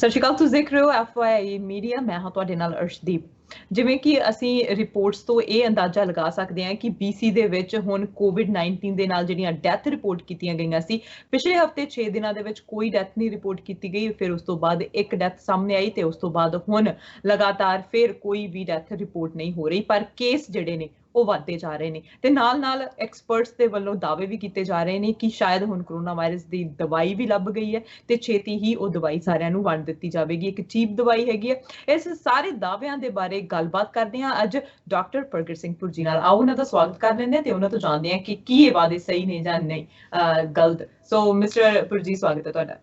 ਸਤਿ ਸ਼੍ਰੀ ਅਕਾਲ। ਤੁਸੀਂ ਦੇਖ ਰਹੇ ਹੋ FYI ਮੀਡੀਆ। ਮੈਂ ਹਾਂ ਤੁਹਾਡੇ ਨਾਲ ਅਰਸ਼ਦੀਪ। ਜਿਵੇਂ ਕਿ ਅਸੀਂ ਰਿਪੋਰਟਸ ਤੋਂ ਇਹ ਅੰਦਾਜ਼ਾ ਲਗਾ ਸਕਦੇ ਹਾਂ ਕਿ BC ਦੇ ਵਿੱਚ ਹੁਣ COVID-19 ਦੇ ਨਾਲ ਜਿਹੜੀਆਂ ਡੈਥ ਰਿਪੋਰਟ ਕੀਤੀਆਂ ਗਈਆਂ ਸੀ, ਪਿਛਲੇ ਹਫਤੇ 6 ਦਿਨਾਂ ਦੇ ਵਿੱਚ ਕੋਈ ਡੈਥ ਨਹੀਂ ਰਿਪੋਰਟ ਕੀਤੀ ਗਈ। ਫਿਰ ਉਸ ਤੋਂ ਬਾਅਦ ਇੱਕ ਡੈਥ ਸਾਹਮਣੇ ਆਈ ਤੇ ਉਸ ਤੋਂ ਬਾਅਦ ਹੁਣ ਲਗਾਤਾਰ ਫਿਰ ਕੋਈ ਵੀ ਡੈਥ ਰਿਪੋਰਟ ਨਹੀਂ ਹੋ ਰਹੀ, ਪਰ ਕੇਸ ਜਿਹੜੇ ਨੇ ਉਹ ਵੱਧਦੇ ਜਾ ਰਹੇ ਨੇ ਤੇ ਨਾਲ ਐਕਸਪਰਟਸ ਦੇ ਵੱਲੋਂ ਦਾਅਵੇ ਵੀ ਕੀਤੇ ਜਾ ਰਹੇ ਨੇ ਕਿ ਸ਼ਾਇਦ ਹੁਣ ਕਰੋਨਾ ਵਾਇਰਸ ਦੀ ਦਵਾਈ ਵੀ ਲੱਭ ਗਈ ਹੈ ਤੇ ਛੇਤੀ ਹੀ ਉਹ ਦਵਾਈ ਸਾਰਿਆਂ ਨੂੰ ਵੰਡ ਦਿੱਤੀ ਜਾਵੇਗੀ। ਇੱਕ ਚੀਪ ਦਵਾਈ ਹੈਗੀ ਹੈ। ਇਸ ਸਾਰੇ ਦਾਅਵਿਆਂ ਦੇ ਬਾਰੇ ਗੱਲਬਾਤ ਕਰਦੇ ਹਾਂ ਅੱਜ ਡਾਕਟਰ ਪ੍ਰਗਟ ਸਿੰਘ ਪੁਰਜੀ ਨਾਲ। ਆਓ ਉਹਨਾਂ ਦਾ ਸਵਾਗਤ ਕਰ ਲੈਂਦੇ ਹਾਂ ਤੇ ਉਹਨਾਂ ਤੋਂ ਜਾਣਦੇ ਹਾਂ ਕਿ ਕੀ ਇਹ ਵਾਅਦੇ ਸਹੀ ਨੇ ਜਾਂ ਨਹੀਂ ਗਲਤ। ਸੋ ਮਿਸਟਰ ਪੁਰਜੀ, ਸਵਾਗਤ ਹੈ ਤੁਹਾਡਾ।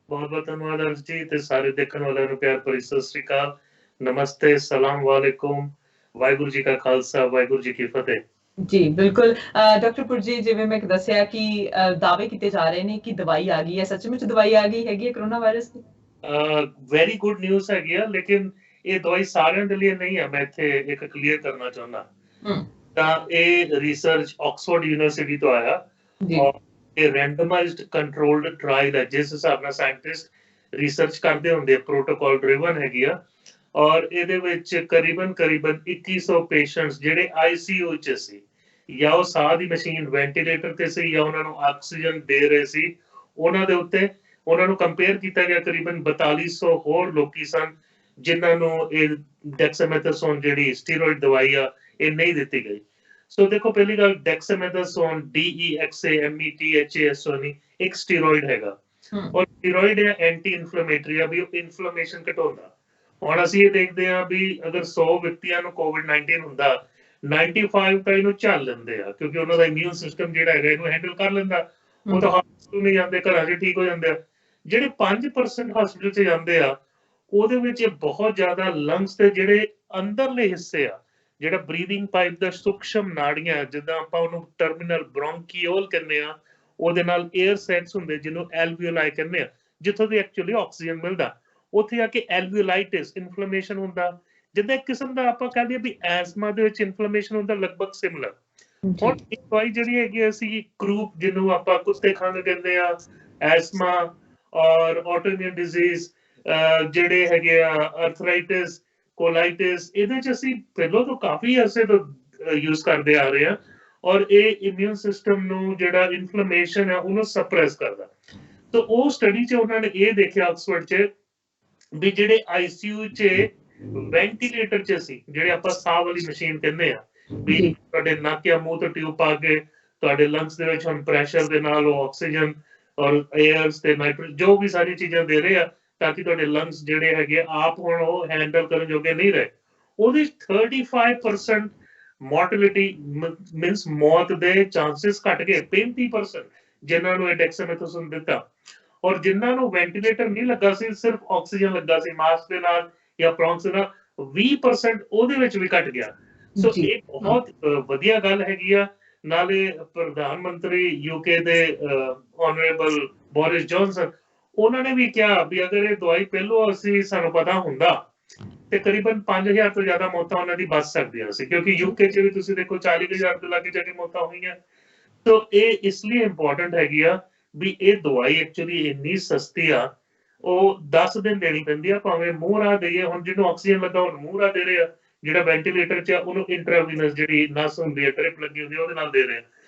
बहुत बहुत धन्यवाद अर्ज जी ते सारे देखने वालों ਨੂੰ ਪਿਆਰ ਭਰੀ ਸਤਿ ਸ੍ਰੀ ਅਕਾਲ, ਨਮਸਤੇ, ਸਲਾਮ ਵਾਲੇਕੁਮ, ਵਾਹਿਗੁਰੂ ਜੀ ਕਾ ਖਾਲਸਾ, ਵਾਹਿਗੁਰੂ ਜੀ ਕੀ ਫਤਿਹ। ਜੀ ਬਿਲਕੁਲ ਡਾਕਟਰ ਪੁਰਜੀ, ਜਿਵੇਂ ਮੈਂ ਦੱਸਿਆ ਕਿ ਦਾਅਵੇ ਕੀਤੇ ਜਾ ਰਹੇ ਨੇ ਕਿ ਦਵਾਈ ਆ ਗਈ ਹੈ। ਸੱਚਮੁੱਚ ਦਵਾਈ ਆ ਗਈ ਹੈਗੀ ਹੈ ਕਰੋਨਾ ਵਾਇਰਸ ਦੀ? ਵੈਰੀ ਗੁੱਡ ਨਿਊਜ਼ ਹੈਗੀ ਆ, ਲੇਕਿਨ ਇਹ ਦਵਾਈ ਸਾਰਿਆਂ ਦੇ ਲਈ ਨਹੀਂ ਹੈ। ਮੈਂ ਇੱਥੇ ਇੱਕ ਕਲੀਅਰ ਕਰਨਾ ਚਾਹੁੰਦਾ। ਤਾਂ ਇਹ ਰਿਸਰਚ ਆਕਸਫੋਰਡ ਯੂਨੀਵਰਸਿਟੀ ਤੋਂ ਆਇਆ ਔਰ ਇਹ ਰੈਂਡਮਾਈਜ਼ਡ ਕੰਟਰੋਲਡ ਟ੍ਰਾਇਲ ਹੈ। ਜਿਸ ਹਿਸਾਬ ਨਾਲ ਸਾਇੰਟਿਸਟ ਰਿਸਰਚ ਕਰਦੇ ਹੁੰਦੇ ਆ, ਪ੍ਰੋਟੋਕਾਲ ਡਰਿਵਨ ਹੈਗੀ ਆ। ਔਰ ਇਹਦੇ ਵਿੱਚ ਕਰੀਬਨ 2100 ਪੇਸ਼ੈਂਟਸ ਜਿਹੜੇ ICU ਚ ਸੀ, ਜਾਂ ਉਹ ਸਾਹ ਦੀ ਮਸ਼ੀਨ ਵੈਂਟੀਲੇਟਰ ਤੇ ਸੀ, ਜਾਂ ਉਹਨਾਂ ਨੂੰ ਆਕਸੀਜਨ ਦੇ ਰਹੇ ਸੀ, ਉਹਨਾਂ ਦੇ ਉੱਤੇ ਉਹਨਾਂ ਨੂੰ ਕੰਪੇਅਰ ਕੀਤਾ ਗਿਆ। ਕਰੀਬਨ 4200 ਹੋਰ ਲੋਕੀ ਸਨ ਜਿਨ੍ਹਾਂ ਨੂੰ ਇਹ ਡੈਕਸਾਮੇਥਾਸੋਨ ਜਿਹੜੀ ਸਟੀਰੋਇਡ ਦਵਾਈ ਆ ਇਹ ਨਹੀਂ ਦਿੱਤੀ ਗਈ। ਸੋ ਦੇਖੋ, ਪਹਿਲੀ ਗੱਲ, ਡੈਕਸਾਮੇਥਾਸੋਨ DEXAMETHASON ਇੱਕ ਸਟੀਰੋਇਡ ਹੈਗਾ ਔਰ ਸਟੀਰੋਇਡ ਹੈ ਐਂਟੀ ਇਨਫਲੇਮੇਟਰੀ ਆ, ਵੀ ਉਹ ਇਨਫਲੇਮੇਸ਼ਨ ਘਟਾਉਂਦਾ। ਹੁਣ ਅਸੀਂ ਇਹ ਦੇਖਦੇ ਹਾਂ ਵੀ ਅਗਰ 100 ਵਿਅਕਤੀਆਂ ਨੂੰ COVID-19 ਹੁੰਦਾ, 95 ਤਾਂ ਇਹਨੂੰ ਝੱਲ ਲੈਂਦੇ ਆ ਕਿਉਂਕਿ ਉਹਨਾਂ ਦਾ ਇਮਿਊਨ ਸਿਸਟਮ ਜਿਹੜਾ ਹੈਗਾ ਇਹਨੂੰ ਹੈਂਡਲ ਕਰ ਲੈਂਦਾ। ਉਹ ਤਾਂ ਹਸਪਤਾਲ ਨਹੀਂ ਜਾਂਦੇ, ਘਰਾਂ 'ਚ ਠੀਕ ਹੋ ਜਾਂਦੇ ਆ। ਜਿਹੜੇ 5% ਹਸਪਤਾਲ 'ਚ ਜਾਂਦੇ ਆ ਉਹਦੇ ਵਿੱਚ ਬਹੁਤ ਜ਼ਿਆਦਾ ਲੰਗਸ ਦੇ ਜਿਹੜੇ ਅੰਦਰਲੇ ਹਿੱਸੇ ਆ, ਜਿਹੜਾ ਬਰੀਥਿੰਗ ਪਾਈਪ ਦਾ ਸੂਖਸ਼ਮ ਨਾੜੀਆਂ, ਜਿੱਦਾਂ ਆਪਾਂ ਉਹਨੂੰ ਟਰਮੀਨਲ ਬ੍ਰੌਂਕੀਓਲ ਕਹਿੰਦੇ ਆ, ਉਹਦੇ ਨਾਲ 에ਅਰ ਸੈਕਸ ਹੁੰਦੇ ਜਿਹਨੂੰ ਐਲਵੀਓਲਾਈ ਕਹਿੰਦੇ ਆ, ਜਿੱਥੋਂ ਦੀ ਐਕਚੁਅਲੀ ਆਕਸੀਜਨ ਮਿਲਦਾ। ਉੱਥੇ ਆ ਕੇ ਐਲਵੀਓਲਾਈਟਿਸ ਇਨਫਲੇਮੇਸ਼ਨ ਹੁੰਦਾ, ਜਿੱਦਾਂ ਇੱਕ ਕਿਸਮ ਦਾ ਆਪਾਂ ਕਹਿੰਦੇ ਆ ਵੀ ਐਸਮਾ ਦੇ ਵਿੱਚ ਇਨਫਲੇਮੇਸ਼ਨ ਹੁੰਦਾ, ਲਗਭਗ ਸਿਮਿਲਰ। ਹੁਣ ਇੱਕ ਦਵਾਈ ਜਿਹੜੀ ਹੈਗੀ ਅਸੀਂ ਕਰੂਪ, ਜਿਹਨੂੰ ਆਪਾਂ ਕੁੱਤੇ ਖੰਘ ਕਹਿੰਦੇ ਆ, ਐਸਮਾ ਔਰ ਆਟੋਇਮਿਊਨ ਡਿਜ਼ੀਜ਼ ਜਿਹੜੇ ਹੈਗੇ ਆ, ਅਰਥਰਾਈਟਿਸ, ਕੋਲਾਈਟਿਸ, ਇਹਦੇ ਚ ਅਸੀਂ ਪਹਿਲਾਂ ਤੋਂ ਕਾਫੀ ਅਰਸੇ ਤੋਂ ਯੂਜ਼ ਕਰਦੇ ਆ ਰਹੇ ਆ ਔਰ ਇਹ ਇਮਿਊਨ ਸਿਸਟਮ ਨੂੰ ਜਿਹੜਾ ਇਨਫਲੇਮੇਸ਼ਨ ਹੈ ਉਹਨੂੰ ਸਪਰੈਸ ਕਰਦਾ। ਤਾਂ ਉਹ ਸਟੱਡੀ 'ਚ ਉਹਨਾਂ ਨੇ ਇਹ ਦੇਖਿਆ ਆਕਸਫੋਰਡ 'ਚ ਵੀ ਜਿਹੜੇ ICU 'ਚ ਵੈਂਟੀਲੇਟਰ 'ਚ ਸੀ, ਜਿਹੜੇ ਆਪਾਂ ਸਾਹ ਵਾਲੀ ਮਸ਼ੀਨ ਕਹਿੰਦੇ ਆ, ਵੀ ਤੁਹਾਡੇ ਨੱਕ ਜਾਂ ਮੂੰਹ ਤੋਂ ਟਿਊਬ ਪਾ ਕੇ ਤੁਹਾਡੇ ਲੰਗਸ ਦੇ ਵਿੱਚ ਹੁਣ ਪ੍ਰੈਸ਼ਰ ਦੇ ਨਾਲ ਉਹ ਆਕਸੀਜਨ ਔਰ 에ਅਰਸ ਤੇ ਨਾਈਟ੍ਰੋਜਨ ਜੋ ਵੀ ਸਾਰੀ ਚੀਜ਼ਾਂ ਦੇ ਰਹੇ ਆ ਤਾਂ ਕਿ ਤੁਹਾਡੇ ਲੰਗਸ ਜਿਹੜੇ ਹੈਗੇ ਆਪ ਹੁਣ ਉਹ ਹੈਂਡਲ ਕਰਨ ਜੋਗੇ ਨਹੀਂ ਰਹੇ। ਉਹਦੀ 35% ਮੋਰਟੈਲਿਟੀ ਮੀਨਸ ਮੌਤ ਦੇ ਚਾਂਸਸ ਘਟ ਗਏ। 35% ਜਿਨ੍ਹਾਂ ਨੂੰ ਇਹ ਡੈਕਸਾਮੇਥਾਸੋਨ ਦਿੱਤਾ ਔਰ ਜਿਨ੍ਹਾਂ ਨੂੰ ਵੈਂਟੀਲੇਟਰ ਨਹੀਂ ਲੱਗਾ ਸੀ, ਸਿਰਫ ਆਕਸੀਜਨ ਲੱਗਾ ਸੀ ਮਾਸਕ ਦੇ ਨਾਲ ਜਾਂ ਪ੍ਰੌਂਕਸ ਦੇ ਨਾਲ, 20% ਉਹਦੇ ਵਿੱਚ ਵੀ ਘਟ ਗਿਆ। ਸੋ ਇਹ ਬਹੁਤ ਵਧੀਆ ਗੱਲ ਹੈਗੀ ਆ। ਨਾਲੇ ਪ੍ਰਧਾਨ ਮੰਤਰੀ UK ਦੇ ਆਨਰੇਬਲ ਬੋਰਿਸ ਜੌਨਸਨ, ਉਹਨਾਂ ਨੇ ਵੀ ਕਿਹਾ ਵੀ ਅਗਰ ਇਹ ਦਵਾਈ ਪਹਿਲੋਂ ਸਾਨੂੰ ਪਤਾ ਹੁੰਦਾ ਤੇ ਕਰੀਬਨ 5000 ਤੋਂ ਜ਼ਿਆਦਾ ਮੌਤਾਂ ਉਹਨਾਂ ਦੀ ਬਚ ਸਕਦੀਆਂ ਸੀ, ਕਿਉਂਕਿ UK 'ਚ ਵੀ ਤੁਸੀਂ ਦੇਖੋ 40,000 ਤੋਂ ਲਾਗੇ ਜਾ ਕੇ ਮੌਤਾਂ ਹੋਈਆਂ। ਸੋ ਇਹ ਇਸ ਲਈ ਇੰਪੋਰਟੈਂਟ ਹੈਗੀ ਆ ਵੀ ਇਹ ਦਵਾਈ ਐਕਚੁਅਲੀ ਇੰਨੀ ਸਸਤੀ ਆ, ਉਹ 10 ਦਿਨ ਦੇਣੀ ਪੈਂਦੀ ਆ, ਭਾਵੇਂ ਮੂੰਹ ਰਾਹ ਦੇਈਏ। ਹੁਣ ਜਿਹਨੂੰ ਆਕਸੀਜਨ ਲੱਗਾ ਉਹਨੂੰ ਮੂੰਹ ਰਾਹ ਦੇ ਰਹੇ ਆ, ਜਿਹੜਾ ਵੈਂਟੀਲੇਟਰ 'ਚ ਉਹਨੂੰ ਇੰਟਰਾਵੀਨਸ ਜਿਹੜੀ ਨਸ ਹੁੰਦੀ ਹੈ, ਟ੍ਰਿਪ ਲੱਗੀ ਹੁੰਦੀ ਹੈ, ਉਹਦੇ ਨਾਲ ਦੇ ਰਹੇ ਆ।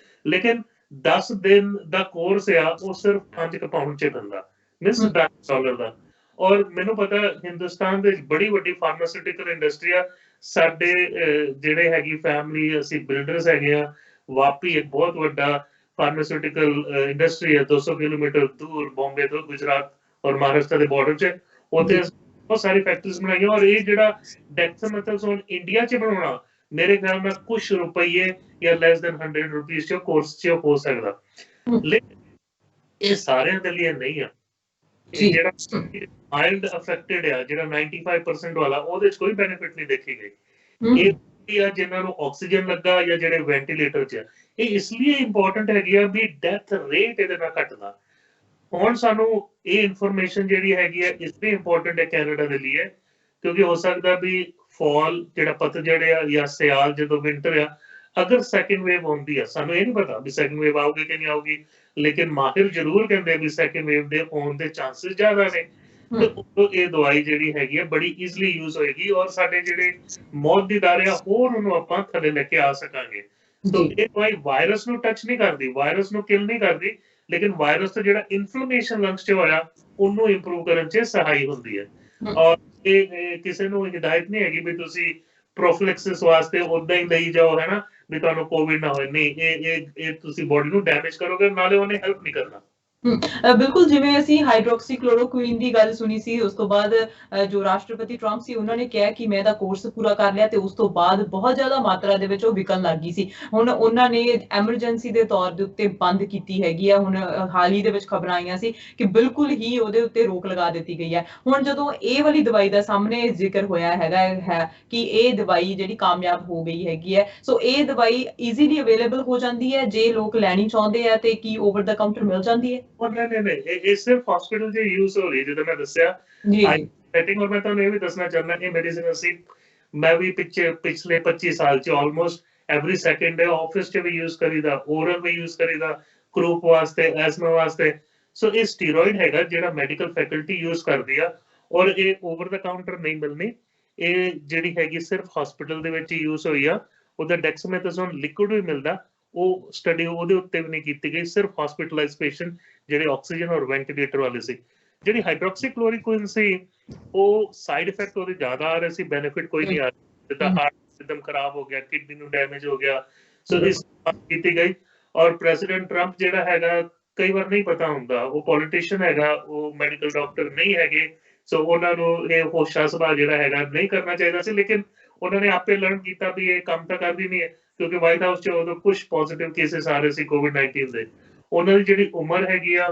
ਲੇਕਿਨ 10 ਦਿਨ ਦਾ ਕੋਰਸ ਆ ਉਹ ਸਿਰਫ 5 ਪਾਉਂਡ 'ਚ ਪੈਂਦਾ, ਮਿਸ $10 ਦਾ। ਔਰ ਮੈਨੂੰ ਪਤਾ ਹਿੰਦੁਸਤਾਨ ਦੇ ਬੜੀ ਵੱਡੀ ਫਾਰਮਾਸਿਊਟੀਕਲ ਇੰਡਸਟਰੀ ਆ। ਸਾਡੇ ਜਿਹੜੇ ਹੈਗੀ ਫੈਮਿਲੀ, ਅਸੀਂ ਬਿਲਡਰਸ ਹੈਗੇ ਆ। ਵਾਪੀ ਇੱਕ ਬਹੁਤ ਵੱਡਾ ਫਾਰਮਾਸਿਊਟੀਕਲ ਇੰਡਸਟਰੀ ਹੈ 200 ਕਿਲੋਮੀਟਰ ਦੂਰ, ਬੰਬੇ ਤੋਂ, ਗੁਜਰਾਤ ਔਰ ਮਹਾਰਾਸ਼ਟਰ ਦੇ ਬਾਰਡਰ 'ਚ। ਉੱਥੇ ਬਹੁਤ ਸਾਰੀ ਫੈਕਟਰੀਜ਼ ਬਣਾਈਆਂ ਔਰ ਇਹ ਜਿਹੜਾ ਡੈਕਸਾਮੇਥਾਸੋਨ ਇੰਡੀਆ 'ਚ ਬਣਾਉਣਾ ਮੇਰੇ ਖਿਆਲ ਨਾਲ ਕੁਛ ਰੁਪਈਏ ਜਾਂ ਲੈਸ ਦੈਨ 100 ਰੁਪਈਸ 'ਚ ਕੋਰਸ 'ਚ ਹੋ ਸਕਦਾ। ਲੇਕਿਨ ਇਹ ਸਾਰਿਆਂ ਦੇ ਲਈ ਨਹੀਂ ਆ। ਜਿਹੜਾ ਮਾਈਲਡ ਅਫੈਕਟਡ ਆ, ਜਿਹੜਾ 95% ਵਾਲਾ, ਉਹਦੇ 'ਚ ਕੋਈ ਬੈਨੀਫਿਟ ਨਹੀਂ ਦੇਖੀ ਗਈ। ਇਹ ਆ ਜਿਨ੍ਹਾਂ ਨੂੰ ਆਕਸੀਜਨ ਲੱਗਾ ਜਾਂ ਜਿਹੜੇ ਵੈਂਟੀਲੇਟਰ 'ਚ। ਇਹ ਇਸ ਲਈ ਇੰਪੋਰਟੈਂਟ ਹੈਗੀ ਆ ਵੀ ਡੈਥ ਰੇਟ ਇਹਦੇ ਨਾਲ ਘਟਦਾ। ਹੁਣ ਸਾਨੂੰ ਇਹ ਇਨਫੋਰਮੇਸ਼ਨ ਜਿਹੜੀ ਹੈਗੀ ਹੈ ਇਸ ਲਈ ਇੰਪੋਰਟੈਂਟ ਹੈ ਕੈਨੇਡਾ ਦੇ ਲਈ, ਕਿਉਂਕਿ ਹੋ ਸਕਦਾ ਵੀ ਫਾਲ ਜਿਹੜਾ ਪਤਝੜ ਆ ਜਾਂ ਸਿਆਲ ਜਦੋਂ ਵਿੰਟਰ ਆ, ਅਗਰ ਸੈਕਿੰਡ ਵੇਵ ਆਉਂਦੀ ਆ, ਸਾਨੂੰ ਇਹ ਨਹੀਂ ਪਤਾ ਵੀ ਸੈਕਿੰਡ ਵੇਵ ਆਊਗੀ ਕਿ ਨਹੀਂ ਆਊਗੀ, ਲੇਕਿਨ ਮਾਹਿਰ ਜ਼ਰੂਰ ਕਹਿੰਦੇ ਵੀ ਸੈਕਿੰਡ ਵੇਵ ਦੇ ਆਉਣ ਦੇ ਚਾਂਸਸ ਜ਼ਿਆਦਾ ਨੇ। ਤੇ ਉਦੋਂ ਇਹ ਦਵਾਈ ਜਿਹੜੀ ਹੈਗੀ ਹੈ ਬੜੀ ਈਜ਼ਲੀ ਯੂਜ਼ ਹੋਏਗੀ ਔਰ ਸਾਡੇ ਜਿਹੜੇ ਮੌਤ ਦੀ ਦਰ ਆ ਹੋਰ ਉਹਨੂੰ ਆਪਾਂ ਥੱਲੇ ਲੈ ਕੇ ਆ ਸਕਾਂਗੇ। ਸੋ ਇਹ ਦਵਾਈ ਵਾਇਰਸ ਨੂੰ ਟੱਚ ਨਹੀਂ ਕਰਦੀ, ਵਾਇਰਸ ਨੂੰ ਕਿਲ ਨਹੀਂ ਕਰਦੀ, ਲੇਕਿਨ ਵਾਇਰਸ ਤੋਂ ਜਿਹੜਾ ਇਨਫਲੇਮੇਸ਼ਨ ਲੰਗਸ 'ਚ ਹੋਇਆ ਉਹਨੂੰ ਇੰਪਰੂਵ ਕਰਨ 'ਚ ਸਹਾਈ ਹੁੰਦੀ ਹੈ। ਔਰ ਇਹ ਕਿਸੇ ਨੂੰ ਹਿਦਾਇਤ ਨਹੀਂ ਹੈਗੀ ਵੀ ਤੁਸੀਂ ਪ੍ਰੋਫਿਲੈਕਸਿਸ ਵਾਸਤੇ ਉਦਾਂ ਹੀ ਲਈ ਜਾਓ, ਹੈ ਨਾ, ਵੀ ਤੁਹਾਨੂੰ ਕੋਵਿਡ ਨਾ ਹੋਏ। ਨਹੀਂ, ਇਹ ਤੁਸੀਂ ਬੋਡੀ ਨੂੰ ਡੈਮੇਜ ਕਰੋਗੇ, ਨਾਲੇ ਉਹਨੇ ਹੈਲਪ ਨਹੀਂ ਕਰਨਾ। ਬਿਲਕੁਲ, ਜਿਵੇਂ ਅਸੀਂ ਹਾਈਡਰੋਕਸੀਕਲੋਰੋਕੁਈਨ ਦੀ ਗੱਲ ਸੁਣੀ ਸੀ, ਉਸ ਤੋਂ ਬਾਅਦ ਜੋ ਰਾਸ਼ਟਰਪਤੀ ਟਰੰਪ ਸੀ ਉਹਨਾਂ ਨੇ ਕਿਹਾ ਕਿ ਮੈਂ ਇਹਦਾ ਕੋਰਸ ਪੂਰਾ ਕਰ ਲਿਆ, ਤੇ ਉਸ ਤੋਂ ਬਾਅਦ ਬਹੁਤ ਜ਼ਿਆਦਾ ਮਾਤਰਾ ਦੇ ਵਿੱਚ ਉਹ ਵਿਕਣ ਲੱਗ ਗਈ ਸੀ। ਹੁਣ ਉਹਨਾਂ ਨੇ ਐਮਰਜੈਂਸੀ ਦੇ ਤੌਰ ਦੇ ਉੱਤੇ ਬੰਦ ਕੀਤੀ ਹੈਗੀ ਆ। ਹੁਣ ਹਾਲ ਹੀ ਦੇ ਵਿੱਚ ਖਬਰਾਂ ਆਈਆਂ ਸੀ ਕਿ ਬਿਲਕੁਲ ਹੀ ਉਹਦੇ ਉੱਤੇ ਰੋਕ ਲਗਾ ਦਿੱਤੀ ਗਈ ਹੈ। ਹੁਣ ਜਦੋਂ ਇਹ ਵਾਲੀ ਦਵਾਈ ਦਾ ਸਾਹਮਣੇ ਜ਼ਿਕਰ ਹੋਇਆ ਹੈ ਕਿ ਇਹ ਦਵਾਈ ਜਿਹੜੀ ਕਾਮਯਾਬ ਹੋ ਗਈ ਹੈਗੀ ਹੈ, ਸੋ ਇਹ ਦਵਾਈ ਈਜ਼ੀਲੀ ਅਵੇਲੇਬਲ ਹੋ ਜਾਂਦੀ ਹੈ ਜੇ ਲੋਕ ਲੈਣੀ ਚਾਹੁੰਦੇ ਆ, ਤੇ ਕੀ ਓਵਰ ਦਾ ਕਾਊਂਟਰ ਮਿਲ ਜਾਂਦੀ ਹੈ? नहीं, ये सिर्फ हॉस्पिटल से यूज हो रही है, जो मैं दस्या सेटिंग। और मैं तो ये भी दसना चाहना कि मेडिसिन ਅਸੀਂ मैं भी पिछले 25 साल च almost every second day office च भी यूज करीदा, ओरल भी यूज करीदा, क्रूप वास्ते, एस्मा वास्ते। सो ये स्टीरॉइड हैगा ਜਿਹੜਾ ਮੈਡੀਕਲ ਫੈਕਲਟੀ ਯੂਜ਼ ਕਰਦੀ ਆ, ਔਰ ਇਹ ਓਵਰ ਦਾ ਕਾਊਂਟਰ ਨਹੀਂ ਮਿਲਣੀ। ਇਹ ਜਿਹੜੀ ਹੈਗੀ ਸਿਰਫ ਹਸਪੀਟਲ ਦੇ ਵਿੱਚ ਯੂਜ਼ ਹੋਈ ਆ। ਉਹਦਾ ਡੈਕਸਾਮੇਥਾਸੋਨ ਲਿਕੁਇਡ ਵੀ ਮਿਲਦਾ, ਉਹ ਸਟੱਡੀ ਉਹਦੇ ਉੱਤੇ ਵੀ ਨਹੀਂ ਕੀਤੀ ਗਈ, ਸਿਰਫ ਹਸਪੀਟਲਾਈਜ਼ ਪੇਸ਼ੈਂਟ ਜਿਹੜੇ ਆਕਸੀਜਨ ਔਰ ਵੈਂਟੀਲੇਟਰ ਵਾਲੇ ਸੀ। ਜਿਹੜੀ ਹਾਈਡਰੋਕਸੀਕਲੋਰੋਕੁਈਨ ਸੀ ਉਹ ਸਾਈਡ ਇਫੈਕਟ ਉਹਦੇ ਜ਼ਿਆਦਾ ਆ ਰਹੇ ਸੀ, ਬੈਨੀਫਿਟ ਕੋਈ ਨਹੀਂ ਆ ਰਿਹਾ। ਜਿੱਦਾਂ ਹਾਰਟ ਸਿਸਟਮ ਖਰਾਬ ਹੋ ਗਿਆ, ਕਿਡਨੀ ਨੂੰ ਡੈਮੇਜ ਹੋ ਗਿਆ। ਸੋ ਇਸ ਕੀਤੀ ਗਈ। ਔਰ ਪ੍ਰੈਜ਼ੀਡੈਂਟ ਟਰੰਪ ਜਿਹੜਾ ਹੈਗਾ, ਕਈ ਵਾਰ ਨਹੀਂ ਪਤਾ ਹੁੰਦਾ, ਉਹ ਪੋਲੀਟੀਸ਼ੀਅਨ ਹੈਗਾ, ਉਹ ਮੈਡੀਕਲ ਡਾਕਟਰ ਨਹੀਂ ਹੈਗੇ। ਸੋ ਉਹਨਾਂ ਨੂੰ ਇਹ ਹੋਸ਼ਾ ਸੁਭਾਅ ਜਿਹੜਾ ਹੈਗਾ ਨਹੀਂ ਕਰਨਾ ਚਾਹੀਦਾ ਸੀ, ਲੇਕਿਨ ਉਹਨਾਂ ਨੇ ਆਪੇ ਲਰਨ ਕੀਤਾ ਵੀ ਇਹ ਕੰਮ ਤਾਂ ਕਰਦੀ ਨਹੀਂ ਹੈ, ਕਿਉਂਕਿ ਵਾਈਟ ਹਾਊਸ 'ਚ ਉਦੋਂ ਕੁਝ ਪੋਜ਼ਿਟਿਵ ਕੇਸਿਸ ਆ ਰਹੇ ਸੀ ਕੋਵਿਡ-19 ਦੇ। ਉਹਨਾਂ ਦੀ ਜਿਹੜੀ ਉਮਰ ਹੈਗੀ ਆ,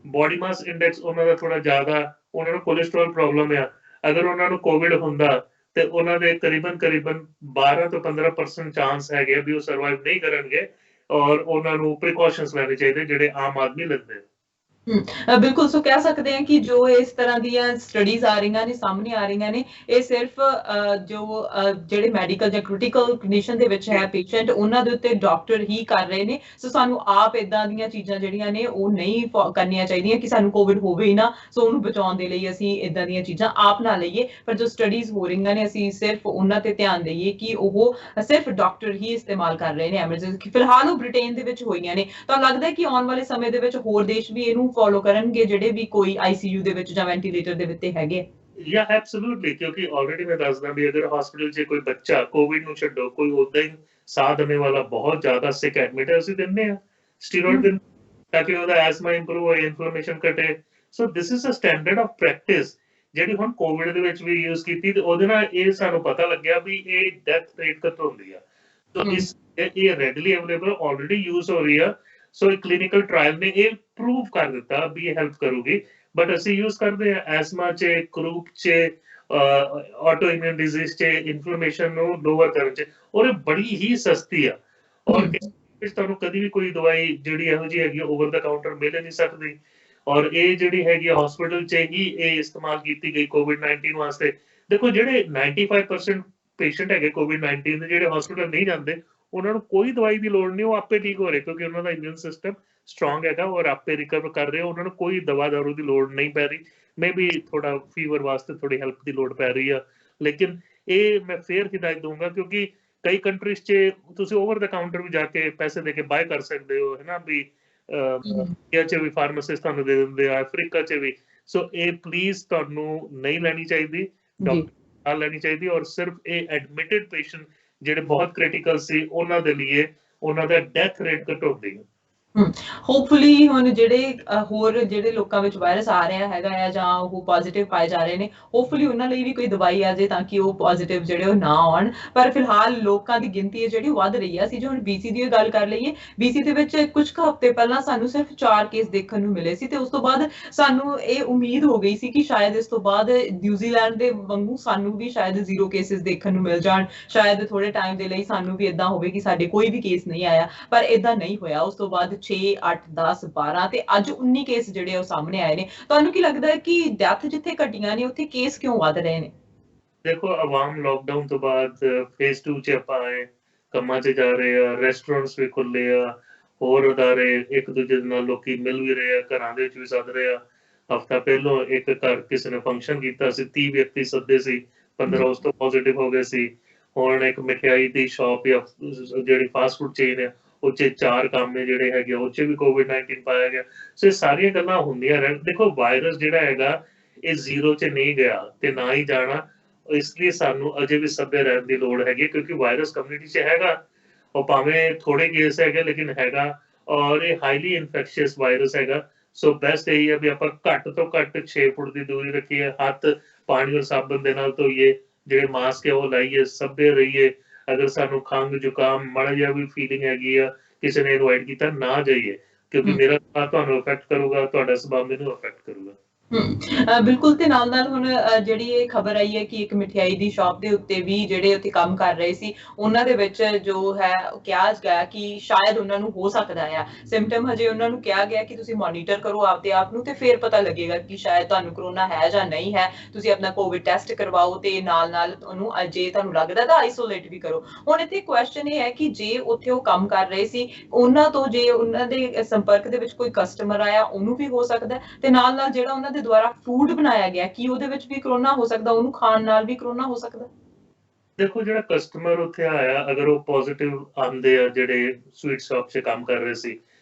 ਬੋਡੀ ਮਾਸ ਇੰਡੈਕਸ ਉਹਨਾਂ ਦਾ ਥੋੜਾ ਜ਼ਿਆਦਾ, ਉਹਨਾਂ ਨੂੰ ਕੋਲੇਸਟ੍ਰੋਲ ਪ੍ਰੋਬਲਮ ਆ। ਅਗਰ ਉਹਨਾਂ ਨੂੰ ਕੋਵਿਡ ਹੁੰਦਾ ਤੇ ਉਹਨਾਂ ਦੇ ਕਰੀਬਨ 12 ਤੋਂ 15% ਚਾਂਸ ਹੈਗੇ ਵੀ ਉਹ ਸਰਵਾਈਵ ਨਹੀਂ ਕਰਨਗੇ, ਔਰ ਉਹਨਾਂ ਨੂੰ ਪ੍ਰੀਕਾਸ਼ਨਸ ਲੈਣੇ ਚਾਹੀਦੇ ਜਿਹੜੇ ਆਮ ਆਦਮੀ ਲੈਂਦੇ। ਬਿਲਕੁਲ, ਸੋ ਕਹਿ ਸਕਦੇ ਹਾਂ ਕਿ ਜੋ ਇਸ ਤਰ੍ਹਾਂ ਦੀਆਂ ਸਟੱਡੀਜ਼ ਆ ਰਹੀਆਂ ਨੇ, ਸਾਹਮਣੇ ਆ ਰਹੀਆਂ ਨੇ, ਇਹ ਸਿਰਫ ਜੋ ਜਿਹੜੇ ਮੈਡੀਕਲ ਜਾਂ ਕ੍ਰਿਟੀਕਲ ਕੰਡੀਸ਼ਨ ਦੇ ਵਿੱਚ ਹੈ ਪੇਸ਼ੈਂਟ, ਉਹਨਾਂ ਦੇ ਉੱਤੇ ਡਾਕਟਰ ਹੀ ਕਰ ਰਹੇ ਨੇ। ਸੋ ਸਾਨੂੰ ਆਪ ਇਦਾਂ ਦੀਆਂ ਚੀਜ਼ਾਂ ਜਿਹੜੀਆਂ ਨੇ ਉਹ ਨਹੀਂ ਕਰਨੀਆਂ ਚਾਹੀਦੀਆਂ ਕਿ ਸਾਨੂੰ ਕੋਵਿਡ ਹੋਵੇ ਹੀ ਨਾ, ਸੋ ਉਹਨੂੰ ਬਚਾਉਣ ਦੇ ਲਈ ਅਸੀਂ ਇਦਾਂ ਦੀਆਂ ਚੀਜ਼ਾਂ ਆਪ ਨਾ ਲਈਏ। ਪਰ ਜੋ ਸਟੱਡੀਜ਼ ਹੋ ਰਹੀਆਂ ਨੇ, ਅਸੀਂ ਸਿਰਫ ਉਹਨਾਂ ਤੇ ਧਿਆਨ ਦੇਈਏ ਕਿ ਉਹ ਸਿਰਫ ਡਾਕਟਰ ਹੀ ਇਸਤੇਮਾਲ ਕਰ ਰਹੇ ਨੇ ਐਮਰਜੈਂਸੀ। ਫਿਲਹਾਲ ਉਹ ਬ੍ਰਿਟੇਨ ਦੇ ਵਿੱਚ ਹੋਈਆਂ ਨੇ, ਤਾਂ ਲੱਗਦਾ ਹੈ ਕਿ ਆਉਣ ਵਾਲੇ ਸਮੇਂ ਦੇ ਵਿੱਚ ਹੋਰ ਦੇਸ਼ ਵੀ ਇਹਨੂੰ ਫੋਲੋ ਕਰਨਗੇ ਜਿਹੜੇ ਵੀ ਕੋਈ ਆਈਸੀਯੂ ਦੇ ਵਿੱਚ ਜਾਂ ਵੈਂਟੀਲੇਟਰ ਦੇ ਉੱਤੇ ਹੈਗੇ। या एब्सोल्युटली, क्योंकि ऑलरेडी मैं दसदा भी अगर हॉस्पिटल 'ਚ कोई ਬੱਚਾ ਕੋਵਿਡ ਨੂੰ ਛੱਡੋ, ਕੋਈ ਉਦਾਂ ਹੀ ਸਾਹ ਦੇਣੇ ਵਾਲਾ ਬਹੁਤ ਜ਼ਿਆਦਾ ਸਿਕ ਐਡਮਿਟ ਹੈ, ਅਸੀਂ ਦਿੰਦੇ ਆ ਸਟੀਰੋਇਡ ਦਿੰਦੇ ਤਾਂ ਕਿ ਉਹਦਾ ਐਸਮਾ ਇੰਪਰੂਵ ਹੋਏ, ਇਨਫਲੇਮੇਸ਼ਨ ਘਟੇ। So this is a standard of practice ਜਿਹੜੀ ਹੁਣ ਕੋਵਿਡ ਦੇ ਵਿੱਚ ਵੀ ਯੂਜ਼ ਕੀਤੀ, ਤੇ ਉਹਦੇ ਨਾਲ ਇਹ ਸਾਨੂੰ ਪਤਾ ਲੱਗਿਆ ਵੀ ਇਹ ਡੈਥ ਰੇਟ ਘੱਟ ਹੁੰਦੀ ਆ। ਸੋ ਇਸ ਇਹ ਰੈਡਲੀ ਅਵੇਲੇਬਲ ਆਲਰੇਡੀ ਯੂਜ਼ ਹੋ ਰਹੀ ਆ। ਸੋ ਇਹ ਕਲੀਨਿਕਲ ਟ੍ਰਾਇਲ ਨੇ ਇਹ ਪ੍ਰੂਵ ਕਰ ਦਿੱਤਾ ਵੀ ਇਹ ਹੈਲਪ ਕਰੂਗੀ। ਬਟ ਅਸੀਂ ਯੂਜ਼ ਕਰਦੇ ਆ ਐਸਮਾ 'ਚ, ਕਰੂਪ 'ਚ, ਆਟੋ ਇਮਿਊਨ ਡਿਜ਼ੀਜ਼ 'ਚ, ਇਨਫਲੇਮੇਸ਼ਨ ਨੂੰ ਲੋਅਰ ਕਰਨ 'ਚ, ਔਰ ਇਹ ਬੜੀ ਹੀ ਸਸਤੀ ਆ। ਔਰ ਤੁਹਾਨੂੰ ਕਦੀ ਵੀ ਕੋਈ ਦਵਾਈ ਜਿਹੜੀ ਇਹੋ ਜਿਹੀ ਹੈਗੀ ਓਵਰ ਦਾ ਕਾਊਂਟਰ ਮਿਲ ਨਹੀਂ ਸਕਦੀ। ਔਰ ਇਹ ਜਿਹੜੀ ਹੈਗੀ ਹਸਪੀਟਲ 'ਚ ਹੀ ਇਹ ਇਸਤੇਮਾਲ ਕੀਤੀ ਗਈ ਕੋਵਿਡ-19 ਵਾਸਤੇ। ਦੇਖੋ, ਜਿਹੜੇ 95% ਪੇਸ਼ੈਂਟ ਹੈਗੇ ਕੋਵਿਡ-19 ਦੇ, ਜਿਹੜੇ ਹਸਪੀਟਲ ਨਹੀਂ ਜਾਂਦੇ, ਉਹਨਾਂ ਨੂੰ ਕੋਈ ਦਵਾਈ ਦੀ ਲੋੜ ਨਹੀਂ, ਉਹ ਆਪੇ ਠੀਕ ਹੋ ਰਹੇ, ਕਿਉਂਕਿ ਉਹਨਾਂ ਦਾ ਇਮਿਊਨ ਸਿਸਟਮ ਸਟਰੋਂਗ ਹੈਗਾ ਔਰ ਆਪੇ ਰਿਕਵਰ ਕਰ ਰਹੇ। ਉਹਨਾਂ ਨੂੰ ਕੋਈ ਦਵਾ ਦਾਰੂ ਦੀ ਲੋੜ ਨਹੀਂ ਪੈ ਰਹੀ। ਮੇ ਬੀ ਥੋੜਾ ਫੀਵਰ ਵਾਸਤੇ ਥੋੜੀ ਹੈਲਪ ਦੀ ਲੋੜ ਪੈ ਰਹੀ ਆ, ਲੇਕਿਨ ਇਹ ਮੈਂ ਫੇਰ ਹਿਦਾਇਤ ਦਊਂਗਾ, ਕਿਉਂਕਿ ਕਈ ਕੰਟਰੀਜ਼ 'ਚ ਤੁਸੀਂ ਓਵਰ ਦਾ ਕਾਊਂਟਰ ਵੀ ਜਾ ਕੇ ਪੈਸੇ ਦੇ ਕੇ ਬਾਏ ਕਰ ਸਕਦੇ ਹੋ, ਹੈ ਨਾ, ਵੀ ਇੰਡੀਆ 'ਚ ਵੀ ਫਾਰਮਾਸਿਸਟ ਤੁਹਾਨੂੰ ਦੇ ਦਿੰਦੇ ਆ, ਅਫਰੀਕਾ 'ਚ ਵੀ। ਸੋ ਇਹ ਪਲੀਜ਼ ਤੁਹਾਨੂੰ ਨਹੀਂ ਲੈਣੀ ਚਾਹੀਦੀ, ਡਾਕਟਰ ਨਾਲ ਲੈਣੀ ਚਾਹੀਦੀ। ਔਰ ਸਿਰਫ ਇਹ ਐਡਮਿਟਡ ਪੇਸ਼ੈਂਟ ਜਿਹੜੇ ਬਹੁਤ ਕ੍ਰਿਟੀਕਲ ਸੀ, ਉਹਨਾਂ ਦੇ ਲਈ ਉਹਨਾਂ ਦਾ ਡੈਥ ਰੇਟ ਘਟਾਉਂਦੀ ਹੈ। ਹੋਪਫੁਲੀ ਹੁਣ ਜਿਹੜੇ ਹੋਰ ਜਿਹੜੇ ਲੋਕਾਂ ਵਿੱਚ ਵਾਇਰਸ ਆ ਰਿਹਾ ਹੈਗਾ ਆ ਜਾਂ ਉਹ ਪੋਜ਼ਿਟਿਵ ਪਾਏ ਜਾ ਰਹੇ ਨੇ, ਹੋਪਫੁਲੀ ਉਹਨਾਂ ਲਈ ਵੀ ਕੋਈ ਦਵਾਈ ਆ ਜਾਏ ਤਾਂ ਕਿ ਉਹ ਪੋਜ਼ਿਟਿਵ ਜਿਹੜੇ ਉਹ ਨਾ ਆਉਣ। ਪਰ ਫਿਲਹਾਲ ਲੋਕਾਂ ਦੀ ਗਿਣਤੀ ਹੈ ਜਿਹੜੀ ਵੱਧ ਰਹੀ ਆ। ਅਸੀਂ ਜੇ ਹੁਣ BC ਦੀ ਗੱਲ ਕਰ ਲਈਏ, BC ਦੇ ਵਿੱਚ ਕੁਝ ਕੁ ਹਫ਼ਤੇ ਪਹਿਲਾਂ ਸਾਨੂੰ ਸਿਰਫ 4 ਕੇਸ ਦੇਖਣ ਨੂੰ ਮਿਲੇ ਸੀ, ਤੇ ਉਸ ਤੋਂ ਬਾਅਦ ਸਾਨੂੰ ਇਹ ਉਮੀਦ ਹੋ ਗਈ ਸੀ ਕਿ ਸ਼ਾਇਦ ਇਸ ਤੋਂ ਬਾਅਦ ਨਿਊਜ਼ੀਲੈਂਡ ਦੇ ਵਾਂਗੂ ਸਾਨੂੰ ਵੀ ਸ਼ਾਇਦ 0 ਕੇਸਿਸ ਦੇਖਣ ਨੂੰ ਮਿਲ ਜਾਣ, ਸ਼ਾਇਦ ਥੋੜੇ ਟਾਈਮ ਦੇ ਲਈ ਸਾਨੂੰ ਵੀ ਏਦਾਂ ਹੋਵੇ ਕਿ ਸਾਡੇ ਕੋਈ ਵੀ ਕੇਸ ਨਹੀਂ ਆਇਆ। ਪਰ ਏਦਾਂ ਨਹੀਂ ਹੋਇਆ। ਉਸ ਤੋਂ ਬਾਅਦ 6, 8, 10, 12 ਤੇ ਅੱਜ 19 ਕੇਸ ਜਿਹੜੇ ਉਹ ਸਾਹਮਣੇ ਆਏ ਨੇ। ਤੁਹਾਨੂੰ ਕੀ ਲੱਗਦਾ ਹੈ ਕਿ ਡੈਥ ਜਿੱਥੇ ਘਟੀਆਂ ਨੇ ਉੱਥੇ ਕੇਸ ਕਿਉਂ ਵੱਧ ਰਹੇ ਨੇ? ਦੇਖੋ, ਆਵਾਮ ਲੋਕਡਾਊਨ ਤੋਂ ਬਾਅਦ ਫੇਜ਼ 2 'ਚ ਆਪਾਂ ਆਏ, ਕੰਮਾਂ 'ਚ ਜਾ ਰਹੇ ਆ, ਰੈਸਟੋਰੈਂਟਸ ਵੀ ਖੁੱਲੇ ਆ, ਹੋਰ ਅਦਾਰੇ ਇੱਕ ਦੂਜੇ ਦੇ ਨਾਲ ਲੋਕੀ ਮਿਲ ਵੀ ਰਹੇ ਆ, ਘਰਾਂ ਦੇ ਵਿੱਚ ਵੀ ਸੱਦ ਰਹੇ ਆ। ਹਫਤਾ ਪਹਿਲੋਂ ਇੱਕ ਘਰ ਕਿਸੇ ਨੇ ਫੰਕਸ਼ਨ ਕੀਤਾ ਸੀ, 30 ਵਿਅਕਤੀ ਸੱਦੇ ਸੀ, 15 ਉਸ ਤੋਂ ਪੋਜ਼ਿਟਿਵ ਹੋ ਗਏ ਸੀ। ਹੁਣ ਇੱਕ ਮਠਿਆਈ ਦੀ ਸ਼ਾਪ ਜਾਂ ਜਿਹੜੀ ਫਾਸਟ ਫੂਡ ਚੇਨ ਹੈ ਉਹ 'ਚ 4 ਕਾਮੇ ਜਿਹੜੇ ਹੈਗੇ ਉਹ 'ਚ ਵੀ COVID-19 ਪਾਇਆ ਗਿਆ। ਸੋ ਇਹ ਸਾਰੀਆਂ ਗੱਲਾਂ ਹੁੰਦੀਆਂ ਰਹਿਣ। ਦੇਖੋ ਵਾਇਰਸ ਜਿਹੜਾ ਹੈਗਾ ਇਹ ਜ਼ੀਰੋ 'ਚ ਨਹੀਂ ਗਿਆ ਤੇ ਨਾ ਹੀ ਜਾਣਾ, ਇਸ ਲਈ ਸਾਨੂੰ ਅਜੇ ਵੀ ਸੱਭਿਅ ਰਹਿਣ ਦੀ ਲੋੜ ਹੈਗੀ, ਕਿਉਂਕਿ ਵਾਇਰਸ ਕਮਿਊਨਿਟੀ 'ਚ ਹੈਗਾ, ਉਹ ਭਾਵੇਂ ਥੋੜੇ ਕੇਸ ਹੈਗੇ ਲੇਕਿਨ ਹੈਗਾ, ਔਰ ਇਹ ਹਾਈਲੀ ਇਨਫੈਕਸ਼ੀਅਸ ਵਾਇਰਸ ਹੈਗਾ। ਸੋ ਬੈਸਟ ਇਹੀ ਹੈ ਵੀ ਆਪਾਂ ਘੱਟ ਤੋਂ ਘੱਟ 6 ਫੁੱਟ ਦੀ ਦੂਰੀ ਰੱਖੀਏ, ਹੱਥ ਪਾਣੀ ਔਰ ਸਾਬਣ ਦੇ ਨਾਲ ਧੋਈਏ, ਜਿਹੜੇ ਮਾਸਕ ਹੈ ਉਹ ਲਾਈਏ, ਸਭੇ ਰਹੀਏ। ਅਗਰ ਸਾਨੂੰ ਖੰਘ ਜ਼ੁਕਾਮ ਮਾੜਾ ਜਿਹਾ ਵੀ ਫੀਲਿੰਗ ਹੈਗੀ ਆ, ਕਿਸੇ ਨੇ ਇਨਵਾਈਟ ਕੀਤਾ, ਨਾ ਜਾਈਏ, ਕਿਉਂਕਿ ਮੇਰਾ ਸੁਭਾਅ ਤੁਹਾਨੂੰ ਅਫੈਕਟ ਕਰੂਗਾ, ਤੁਹਾਡਾ ਸੁਭਾਅ ਮੈਨੂੰ ਅਫੈਕਟ ਕਰੂਗਾ। ਬਿਲਕੁਲ। ਤੇ ਨਾਲ ਹੁਣ ਜਿਹੜੀ ਇਹ ਖਬਰ ਆਈ ਹੈ ਕਿ ਇੱਕ ਮਠਿਆਈ ਦੀ ਸ਼ਾਪ ਦੇ ਉੱਤੇ ਵੀ ਜਿਹੜੇ ਉੱਥੇ ਕੰਮ ਕਰ ਰਹੇ ਸੀ ਉਹਨਾਂ ਦੇ ਵਿੱਚ ਜੋ ਹੈ ਕਿਹਾ ਗਿਆ ਕਿ ਸ਼ਾਇਦ ਉਹਨਾਂ ਨੂੰ ਹੋ ਸਕਦਾ ਆ ਸਿੰਪਟਮ, ਹਜੇ ਉਹਨਾਂ ਨੂੰ ਕਿਹਾ ਗਿਆ ਕਿ ਤੁਸੀਂ ਮੋਨੀਟਰ ਕਰੋ ਆਪਦੇ ਆਪ ਨੂੰ ਤੇ ਫਿਰ ਪਤਾ ਲੱਗੇਗਾ ਕਿ ਸ਼ਾਇਦ ਤੁਹਾਨੂੰ ਕਰੋਨਾ ਹੈ ਜਾਂ ਨਹੀਂ ਹੈ। ਤੁਸੀਂ ਆਪਣਾ ਕੋਵਿਡ ਟੈਸਟ ਕਰਵਾਓ ਤੇ ਨਾਲ ਉਹਨੂੰ ਜੇ ਤੁਹਾਨੂੰ ਲੱਗਦਾ ਤਾਂ ਆਈਸੋਲੇਟ ਵੀ ਕਰੋ। ਹੁਣ ਇੱਥੇ ਕੁਐਸਚਨ ਇਹ ਹੈ ਕਿ ਜੇ ਉੱਥੇ ਉਹ ਕੰਮ ਕਰ ਰਹੇ ਸੀ, ਉਹਨਾਂ ਤੋਂ ਜੇ ਉਹਨਾਂ ਦੇ ਸੰਪਰਕ ਦੇ ਵਿੱਚ ਕੋਈ ਕਸਟਮਰ ਆਇਆ ਉਹਨੂੰ ਵੀ ਹੋ ਸਕਦਾ, ਤੇ ਨਾਲ ਜਿਹੜਾ ਉਹਨਾਂ ਦੇ ਦੁਆਰਾ ਫੂਡ ਬਣਾਇਆ ਗਿਆ ਕੀ ਉਹਦੇ ਵਿੱਚ ਵੀ ਕਰੋਨਾ ਹੋ ਸਕਦਾ, ਉਹਨੂੰ ਖਾਣ ਨਾਲ ਵੀ ਕਰੋਨਾ ਹੋ ਸਕਦਾ। ਦੇਖੋ ਜਿਹੜਾ ਕਸਟਮਰ ਉੱਥੇ ਆਇਆ, ਅਗਰ ਉਹ ਪੋਜ਼ਿਟਿਵ ਆਉਂਦੇ ਆ ਜਿਹੜੇ ਸਵੀਟ ਸ਼ਾਪ 'ਚ ਕੰਮ ਕਰ ਰਹੇ ਸੀ,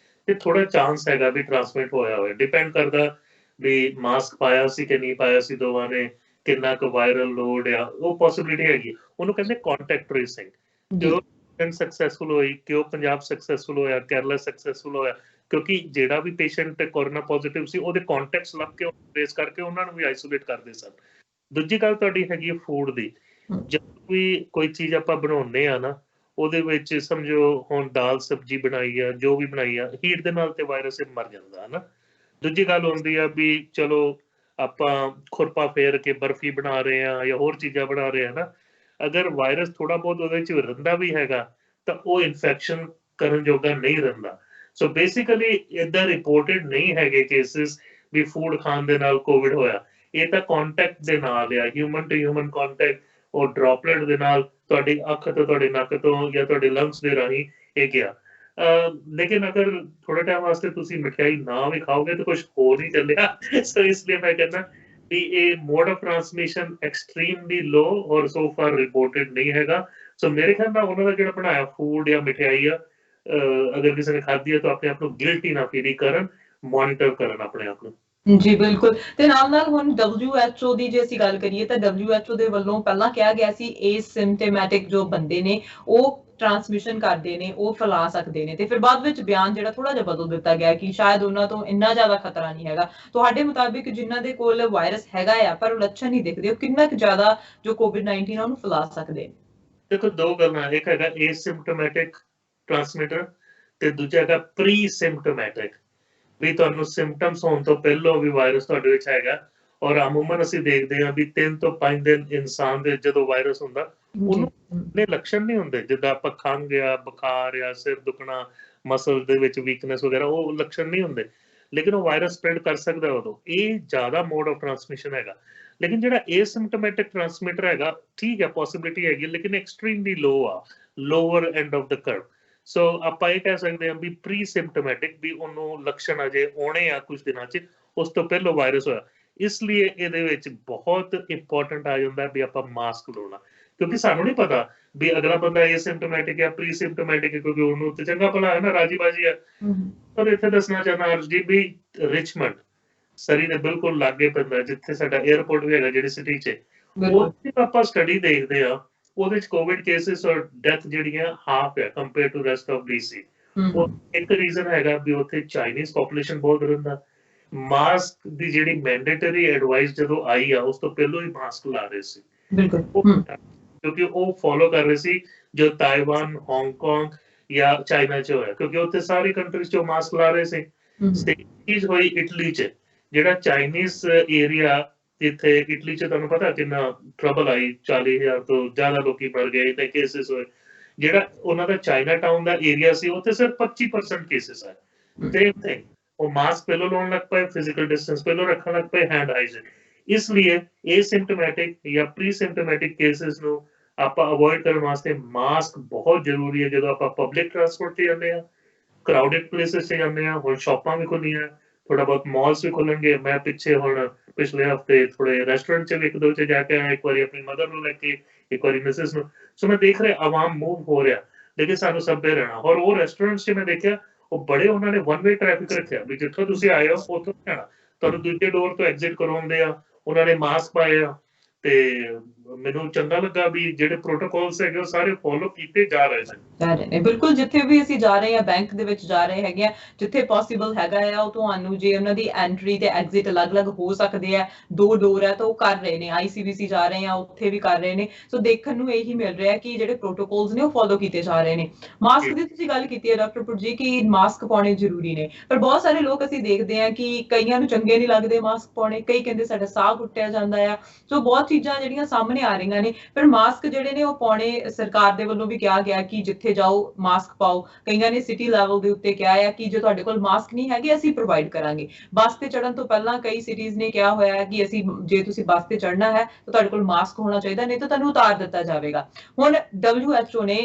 ਤੇ ਥੋੜਾ ਚਾਂਸ ਹੈਗਾ ਵੀ ਟ੍ਰਾਂਸਮਿਟ ਹੋਇਆ ਹੋਇਆ। ਡਿਪੈਂਡ ਕਰਦਾ ਵੀ ਮਾਸਕ ਪਾਇਆ ਸੀ ਕਿ ਨਹੀਂ ਪਾਇਆ ਸੀ ਦੋਵਾਂ ਨੇ, ਕਿੰਨਾ ਕੁ ਵਾਇਰਲ ਲੋਡ ਆ, ਉਹ ਪੋਸਿਬਿਲਿਟੀ ਹੈਗੀ। ਉਹਨੂੰ ਕਹਿੰਦੇ ਕੰਟੈਕਟ ਟ੍ਰੇਸਿੰਗ। ਜੋ ਸਕਸੈਸਫੁਲ ਹੋਈ, ਕਿਉਂ ਪੰਜਾਬ ਸਕਸੈਸਫੁਲ ਹੋਇਆ, ਕੇਰਲਾ ਸਕਸੈਸਫੁਲ ਹੋਇਆ, ਕਿਉਂਕਿ ਜਿਹੜਾ ਵੀ ਪੇਸ਼ੈਂਟ ਕੋਰੋਨਾ ਪੋਜ਼ਿਟਿਵ ਸੀ ਉਹਦੇ ਕੰਟੈਕਟਸ ਲੱਭ ਕੇ ਟ੍ਰੇਸ ਕਰਕੇ ਉਹਨਾਂ ਨੂੰ ਵੀ ਆਈਸੋਲੇਟ ਕਰਦੇ ਸਨ। ਦੂਜੀ ਗੱਲ ਤੁਹਾਡੀ ਹੈਗੀ ਫੂਡ ਦੀ। ਜਦੋਂ ਵੀ ਕੋਈ ਚੀਜ਼ ਆਪਾਂ ਬਣਾਉਂਦੇ ਆ ਨਾ, ਉਹਦੇ ਵਿੱਚ ਸਮਝੋ ਹੁਣ ਦਾਲ ਸਬਜ਼ੀ ਬਣਾਈ ਆ, ਜੋ ਵੀ ਬਣਾਈ ਆ, ਹੀਟ ਦੇ ਨਾਲ ਤੇ ਵਾਇਰਸ ਮਰ ਜਾਂਦਾ ਹੈ ਨਾ। ਦੂਜੀ ਗੱਲ ਹੁੰਦੀ ਆ ਵੀ ਚਲੋ ਆਪਾਂ ਖੁਰਪਾ ਫੇਰ ਕੇ ਬਰਫੀ ਬਣਾ ਰਹੇ ਆ ਜਾਂ ਹੋਰ ਚੀਜ਼ਾਂ ਬਣਾ ਰਹੇ ਆ ਨਾ, ਅਗਰ ਵਾਇਰਸ ਥੋੜਾ ਬਹੁਤ ਉਹਦੇ ਵਿੱਚ ਰਹਿੰਦਾ ਵੀ ਹੈਗਾ ਤਾਂ ਉਹ ਇਨਫੈਕਸ਼ਨ ਕਰਨ ਜੋਗਾ ਨਹੀਂ ਰਹਿੰਦਾ। ਸੋ ਬੇਸਿਕਲੀ ਏਦਾਂ ਰਿਪੋਰਟਡ ਨਹੀਂ ਹੈਗੇ ਕੇਸਿਸ ਵੀ ਫੂਡ ਖਾਣ ਦੇ ਨਾਲ ਕੋਵਿਡ ਹੋਇਆ। ਇਹ ਤਾਂ ਕੰਟੈਕਟ ਦੇ ਨਾਲ ਆ, ਹਿਊਮਨ ਟੂ ਹਿਊਮਨ ਕੰਟੈਕਟ, ਉਹ ਡ੍ਰੌਪਲੇਟ ਦੇ ਨਾਲ ਤੁਹਾਡੀ ਅੱਖ ਤੋਂ, ਤੁਹਾਡੇ ਨੱਕ ਤੋਂ ਜਾਂ ਤੁਹਾਡੇ ਲੰਗਸ ਦੇ ਰਾਹੀਂ ਇਹ ਗਿਆ। ਲੇਕਿਨ ਅਗਰ ਥੋੜੇ ਟਾਈਮ ਵਾਸਤੇ ਤੁਸੀਂ ਮਠਿਆਈ ਨਾ ਵੀ ਖਾਓਗੇ ਤਾਂ ਕੁਝ ਹੋਰ ਹੀ ਚੱਲਿਆ। ਸੋ ਇਸ ਲਈ ਮੈਂ ਕਹਿੰਦਾ ਵੀ ਇਹ mode of transmission extremely low ਔਰ ਸੋ ਫਾਰ ਰਿਪੋਰਟਡ ਨਹੀਂ ਹੈਗਾ। ਸੋ ਮੇਰੇ ਖਿਆਲ ਨਾਲ ਉਹਨਾਂ ਦਾ ਜਿਹੜਾ ਬਣਾਇਆ ਫੂਡ ਜਾਂ ਮਠਿਆਈ ਆ, ਅਗਰ ਕਿਸੇ ਨੇ ਖਾਧੀ ਹੈ ਤਾਂ ਆਪਣੇ ਆਪ ਨੂੰ ਗਿਲਟੀ ਨਾ ਫੀਲ ਕਰਨ, ਮੋਨੀਟਰ ਕਰਨ ਆਪਣੇ ਆਪ ਨੂੰ। ਜੀ ਬਿਲਕੁਲ। ਤੇ ਨਾਲ ਹੁਣ WHO ਦੀ ਜੇ ਅਸੀਂ ਗੱਲ ਕਰੀਏ ਤਾਂ WHO ਦੇ ਵੱਲੋਂ ਪਹਿਲਾਂ ਕਿਹਾ ਗਿਆ ਸੀ ਏਸਿਮਟੋਮੈਟਿਕ ਜੋ ਬੰਦੇ ਨੇ ਉਹ ਟ੍ਰਾਂਸਮਿਸ਼ਨ ਕਰਦੇ ਨੇ, ਉਹ ਫੈਲਾ ਸਕਦੇ ਨੇ, ਤੇ ਫਿਰ ਬਾਅਦ ਵਿੱਚ ਬਿਆਨ ਜਿਹੜਾ ਥੋੜਾ ਜਿਹਾ ਬਦਲ ਦਿੱਤਾ ਗਿਆ ਕਿ ਸ਼ਾਇਦ ਉਹਨਾਂ ਤੋਂ ਇੰਨਾ ਜ਼ਿਆਦਾ ਖਤਰਾ ਨਹੀਂ ਹੈਗਾ। ਤੁਹਾਡੇ ਮੁਤਾਬਿਕ ਜਿਨ੍ਹਾਂ ਦੇ ਕੋਲ ਵਾਇਰਸ ਹੈਗਾ ਆ ਪਰ ਉਹ ਲੱਛਣ ਨਹੀਂ ਦਿਖਦੇ, ਉਹ ਕਿੰਨਾ ਕੁ ਜ਼ਿਆਦਾ ਜੋ COVID-19 ਉਹਨੂੰ ਫੈਲਾ ਸਕਦੇ? ਦੇਖੋ ਦੋ ਗੱਲਾਂ, ਇੱਕ ਹੈਗਾ ਏਸਿਮਟੋਮੈਟਿਕ ਟ੍ਰਾਂਸਮਿਟਰ ਤੇ ਦੂਜਾ ਹੈਗਾ ਪ੍ਰੀ ਸਿੰਪਟੋਮੈਟਿਕ, ਵੀ ਤੁਹਾਨੂੰ ਸਿੰਪਟਮਸ ਹੋਣ ਤੋਂ ਪਹਿਲਾਂ ਵੀ ਵਾਇਰਸ ਤੁਹਾਡੇ ਵਿੱਚ ਹੈਗਾ। ਔਰ ਅਮੂਮਨ ਅਸੀਂ ਦੇਖਦੇ ਹਾਂ ਵੀ 3 ਤੋਂ 5 ਦਿਨ ਇਨਸਾਨ ਦੇ ਜਦੋਂ ਵਾਇਰਸ ਹੁੰਦਾ ਉਹਨੂੰ ਇੰਨੇ ਲੱਛਣ ਨਹੀਂ ਹੁੰਦੇ, ਜਿੱਦਾਂ ਆਪਾਂ ਖੰਘ ਆ, ਬੁਖਾਰ ਆ, ਸਿਰ ਦੁਖਣਾ, ਮਸਲ ਦੇ ਵਿੱਚ ਵੀਕਨੈਸ ਵਗੈਰਾ, ਉਹ ਲੱਛਣ ਨਹੀਂ ਹੁੰਦੇ, ਲੇਕਿਨ ਉਹ ਵਾਇਰਸ ਸਪਰੈਡ ਕਰ ਸਕਦਾ ਉਦੋਂ। ਇਹ ਜ਼ਿਆਦਾ ਮੋਡ ਆਫ ਟ੍ਰਾਂਸਮਿਸ਼ਨ ਹੈਗਾ। ਲੇਕਿਨ ਜਿਹੜਾ ਏਸਿਮਟੋਮੈਟਿਕ ਟ੍ਰਾਂਸਮਿਟਰ ਹੈਗਾ, ਠੀਕ ਹੈ ਪੋਸਿਬਿਲਿਟੀ ਹੈਗੀ, ਲੇਕਿਨ ਐਕਸਟ੍ਰੀਮਲੀ ਲੋ ਆ, lower end of the curve. So ਆਪਾਂ ਇਹ ਕਹਿ ਸਕਦੇ ਹਾਂ ਵੀ ਪ੍ਰੀ ਸਿੰਪਟੋਮੈਟਿਕ, ਵੀ ਉਹਨੂੰ ਲੱਛਣ ਅਜੇ ਆਉਣੇ ਆ ਕੁਝ ਦਿਨਾਂ 'ਚ, ਉਸ ਤੋਂ ਪਹਿਲਾਂ ਵਾਇਰਸ ਹੋਇਆ। ਇਸ ਲਈ ਇਹਦੇ ਵਿੱਚ ਬਹੁਤ ਇੰਪੋਰਟੈਂਟ ਆ ਜਾਂਦਾ ਵੀ ਆਪਾਂ ਮਾਸਕ ਲਾਉਣਾ, ਕਿਉਂਕਿ ਸਾਨੂੰ ਨਹੀਂ ਪਤਾ ਵੀ ਅਗਲਾ ਬੰਦਾ ਏਸਿਮਟੋਮੈਟਿਕ ਜਾਂ ਪ੍ਰੀ ਸਿੰਪਟੋਮੈਟਿਕ ਹੈ, ਕਿਉਂਕਿ ਉਹਨੂੰ ਤੇ ਚੰਗਾ ਭਲਾ ਹੈ ਨਾ, ਰਾਜੀ ਬਾਜੀ ਹੈ। ਪਰ ਇੱਥੇ ਦੱਸਣਾ ਚਾਹੁੰਦਾ ਅਰਜਦੀਪ ਵੀ ਰਿਚਮੰਡ ਸਰੀ ਦੇ ਬਿਲਕੁਲ ਲਾਗੇ ਪੈਂਦਾ, ਜਿੱਥੇ ਸਾਡਾ 에ਅਰਪੋਰਟ ਵੀ ਹੈਗਾ ਜਿਹੜੀ ਸਿਟੀ 'ਚ, ਉੱਥੇ ਆਪਾਂ ਸਟੱਡੀ ਦੇਖਦੇ ਆ, ਉਹਦੇ 'ਚ ਕੋਵਿਡ ਕੇਸਿਸ ਔਰ ਡੈਥ ਜਿਹੜੀਆਂ ਹਾਫ ਹੈ compare to rest of BC। ਉਹ ਇੱਕ ਰੀਜ਼ਨ ਹੈਗਾ ਵੀ ਉੱਥੇ ਚਾਈਨੀਜ਼ ਪੋਪੂਲੇਸ਼ਨ ਬਹੁਤ ਰਹਿੰਦਾ। ਮਾਸਕ ਦੀ ਜਿਹੜੀ ਮੈਂਡੇਟਰੀ ਐਡਵਾਈਸ ਜਦੋਂ ਆਈ ਆ, ਉਸ ਤੋਂ ਪਹਿਲਾਂ ਹੀ ਮਾਸਕ ਲਾ ਰਹੇ ਸੀ, ਕਿਉਂਕਿ ਉਹ ਫੋਲੋ ਕਰ ਰਹੇ ਸੀ ਜੋ ਤਾਇਵਾਨ, ਹਾਂਗਕਾਂਗ ਜਾਂ ਚਾਈਨਾ 'ਚ ਹੋਇਆ, ਕਿਉਂਕਿ ਉੱਥੇ ਸਾਰੀ ਕੰਟਰੀਜ਼ 'ਚ ਮਾਸਕ ਲਾ ਰਹੇ ਸੀ। ਸੇਮ ਚੀਜ਼ ਹੋਈ ਇਟਲੀ 'ਚ, ਜਿਹੜਾ ਚਾਈਨੀਜ਼ ਏਰੀਆ, ਜਿੱਥੇ ਇਟਲੀ 'ਚ ਤੁਹਾਨੂੰ ਪਤਾ ਕਿੰਨਾ ਟਰਬਲ ਆਈ, 40,000 ਤੋਂ ਜ਼ਿਆਦਾ ਲੋਕੀ ਮਰ ਗਏ ਤੇ ਕੇਸਿਸ ਹੋਏ। ਜਿਹੜਾ ਉਹਨਾਂ ਦਾ ਚਾਈਨਾ ਟਾਊਨ ਦਾ ਏਰੀਆ ਸੀ, ਉੱਥੇ ਸਿਰਫ 25% ਕੇਸਿਸ ਆਏ। ਸੇਮ ਥਿੰਗ, ਉਹ ਮਾਸਕ ਪਹਿਲਾਂ ਲਾਉਣ ਲੱਗ ਪਏ, ਫਿਜ਼ੀਕਲ ਡਿਸਟੈਂਸ ਪਹਿਲਾਂ ਰੱਖਣ ਲੱਗ ਪਏ, ਹੈਂਡ ਹਾਈਜੀਨ। ਇਸ ਲਈ ਏਸਿਮਟੋਮੈਟਿਕ ਜਾਂ ਪ੍ਰੀ ਸਿੰਪਟੋਮੈਟਿਕ ਕੇਸਿਸ ਨੂੰ ਆਪਾਂ ਅਵੋਇਡ ਕਰਨ ਵਾਸਤੇ ਮਾਸਕ ਬਹੁਤ ਜ਼ਰੂਰੀ ਹੈ। ਜਦੋਂ ਆਪਾਂ ਪਬਲਿਕ ਟਰਾਂਸਪੋਰਟ 'ਤੇ ਜਾਂਦੇ ਹਾਂ, ਕਰਾਊਡਡ ਪਲੇਸਿਸ 'ਤੇ ਜਾਂਦੇ ਹਾਂ, ਹੁਣ ਸ਼ਾਪਾਂ ਵੀ ਖੁੱਲੀਆਂ, ਥੋੜਾ ਬਹੁਤ ਮਾਲਸ ਵੀ ਖੁੱਲਣਗੇ। ਮੈਂ ਪਿੱਛੇ ਹੁਣ ਪਿਛਲੇ ਹਫਤੇ ਥੋੜੇ ਰੈਸਟੋਰੈਂਟ 'ਚ ਵੀ ਇੱਕ ਦੋ 'ਚ ਜਾ ਕੇ ਆਇਆ, ਇੱਕ ਵਾਰੀ ਆਪਣੀ ਮਦਰ ਨੂੰ ਲੈ ਕੇ, ਇੱਕ ਵਾਰੀ ਮਿਸਿਸ ਨੂੰ। ਸੋ ਮੈਂ ਦੇਖ ਰਿਹਾ ਆਵਾਮ ਮੂਵ ਹੋ ਰਿਹਾ, ਲੇਕਿਨ ਸਾਨੂੰ ਸਭੇ ਰਹਿਣਾ। ਔਰ ਉਹ ਰੈਸਟੋਰੈਂਟਸ 'ਚ ਮੈਂ ਦੇਖਿਆ ਉਹ ਬੜੇ ਉਹਨਾਂ ਨੇ ਵਨ ਵੇ ਟ੍ਰੈਫਿਕ ਰੱਖਿਆ ਵੀ ਜਿੱਥੋਂ ਤੁਸੀਂ ਆਏ ਹੋ ਉੱਥੋਂ ਜਾਣਾ, ਤੁਹਾਨੂੰ ਦੂਜੇ ਡੋਰ ਤੋਂ ਐਗਜ਼ਿਟ ਕਰਵਾਉਂਦੇ ਆ। ਉਹਨਾਂ ਨੇ ਮਾਸਕ ਪਾਏ ਆ ਤੇ ਮੈਨੂੰ ਚੰਗਾ ਲੱਗਾ ਵੀ ਜਿਹੜੇ ਪ੍ਰੋਟੋਕੋਲਸ ਹੈਗੇ ਉਹ ਸਾਰੇ ਫੋਲੋ ਕੀਤੇ ਜਾ ਰਹੇ ਨੇ। ਬਿਲਕੁਲ, ਜਿੱਥੇ ਵੀ ਅਸੀਂ ਜਾ ਰਹੇ ਹਾਂ, ਬੈਂਕ ਦੇ ਵਿੱਚ ਜਾ ਰਹੇ ਹੈਗੇ ਆ, ਜਿੱਥੇ ਪੋਸੀਬਲ ਹੈਗਾ ਆ, ਉਹ ਤੁਹਾਨੂੰ ਜੇ ਉਹਨਾਂ ਦੀ ਐਂਟਰੀ ਤੇ ਐਗਜ਼ਿਟ ਅਲੱਗ-ਅਲੱਗ ਹੋ ਸਕਦੇ ਆ, 2 ਡੋਰ ਹੈ ਤਾਂ ਉਹ ਕਰ ਰਹੇ ਨੇ। ICBC ਜਾ ਰਹੇ ਆ, ਉੱਥੇ ਵੀ ਕਰ ਰਹੇ ਨੇ। ਸੋ ਦੇਖਣ ਨੂੰ ਇਹੀ ਮਿਲ ਰਿਹਾ ਕਿ ਜਿਹੜੇ ਪ੍ਰੋਟੋਕੋਲਸ ਨੇ ਉਹ ਫੋਲੋ ਕੀਤੇ ਜਾ ਰਹੇ ਨੇ। ਮਾਸਕ ਦੀ ਤੁਸੀਂ ਗੱਲ ਕੀਤੀ ਹੈ ਡਾਕਟਰ ਪੁਰ ਜੀ ਕਿ ਮਾਸਕ ਪਾਉਣੇ ਜ਼ਰੂਰੀ ਨੇ, ਪਰ ਬਹੁਤ ਸਾਰੇ ਲੋਕ ਅਸੀਂ ਦੇਖਦੇ ਹਾਂ ਕਿ ਕਈਆਂ ਨੂੰ ਚੰਗੇ ਨਹੀਂ ਲੱਗਦੇ ਮਾਸਕ ਪਾਉਣੇ, ਕਈ ਕਹਿੰਦੇ ਸਾਡਾ ਸਾਹ ਘੁੱਟਿਆ ਜਾਂਦਾ ਆ। ਸੋ ਬਹੁਤ ਚੀਜ਼ਾਂ ਜਿਹੜੀਆਂ ਸਾਹਮਣੇ ਆ ਰਹੀਆਂ ਨੇ, ਪਰ ਮਾਸਕ ਜਿਹੜੇ ਨੇ ਉਹ ਪਾਉਣੇ ਸਰਕਾਰ ਦੇ ਵੱਲੋਂ ਵੀ ਕਿਹਾ ਗਿਆ ਕਿ ਜਿੱਥੇ ਜਾਓ ਮਾਸਕ ਪਾਓ। ਕਈਆਂ ਨੇ ਸਿਟੀ ਲੈਵਲ ਦੇ ਉੱਤੇ ਕਿਹਾ ਹੈ ਕਿ ਜੇ ਤੁਹਾਡੇ ਕੋਲ ਮਾਸਕ ਨਹੀਂ ਹੈਗੇ ਅਸੀਂ ਪ੍ਰੋਵਾਈਡ ਕਰਾਂਗੇ। ਬੱਸ ਤੇ ਚੜਨ ਤੋਂ ਪਹਿਲਾਂ ਕਈ ਸਿਟੀਜ਼ ਨੇ ਕਿਹਾ ਹੋਇਆ ਹੈ ਕਿ ਅਸੀਂ ਜੇ ਤੁਸੀਂ ਬੱਸ ਤੇ ਚੜਨਾ ਹੈ ਤਾਂ ਤੁਹਾਡੇ ਕੋਲ ਮਾਸਕ ਹੋਣਾ ਚਾਹੀਦਾ, ਨਹੀਂ ਤਾਂ ਤੁਹਾਨੂੰ ਉਤਾਰ ਦਿੱਤਾ ਜਾਵੇਗਾ। ਹੁਣ WHO ਨੇ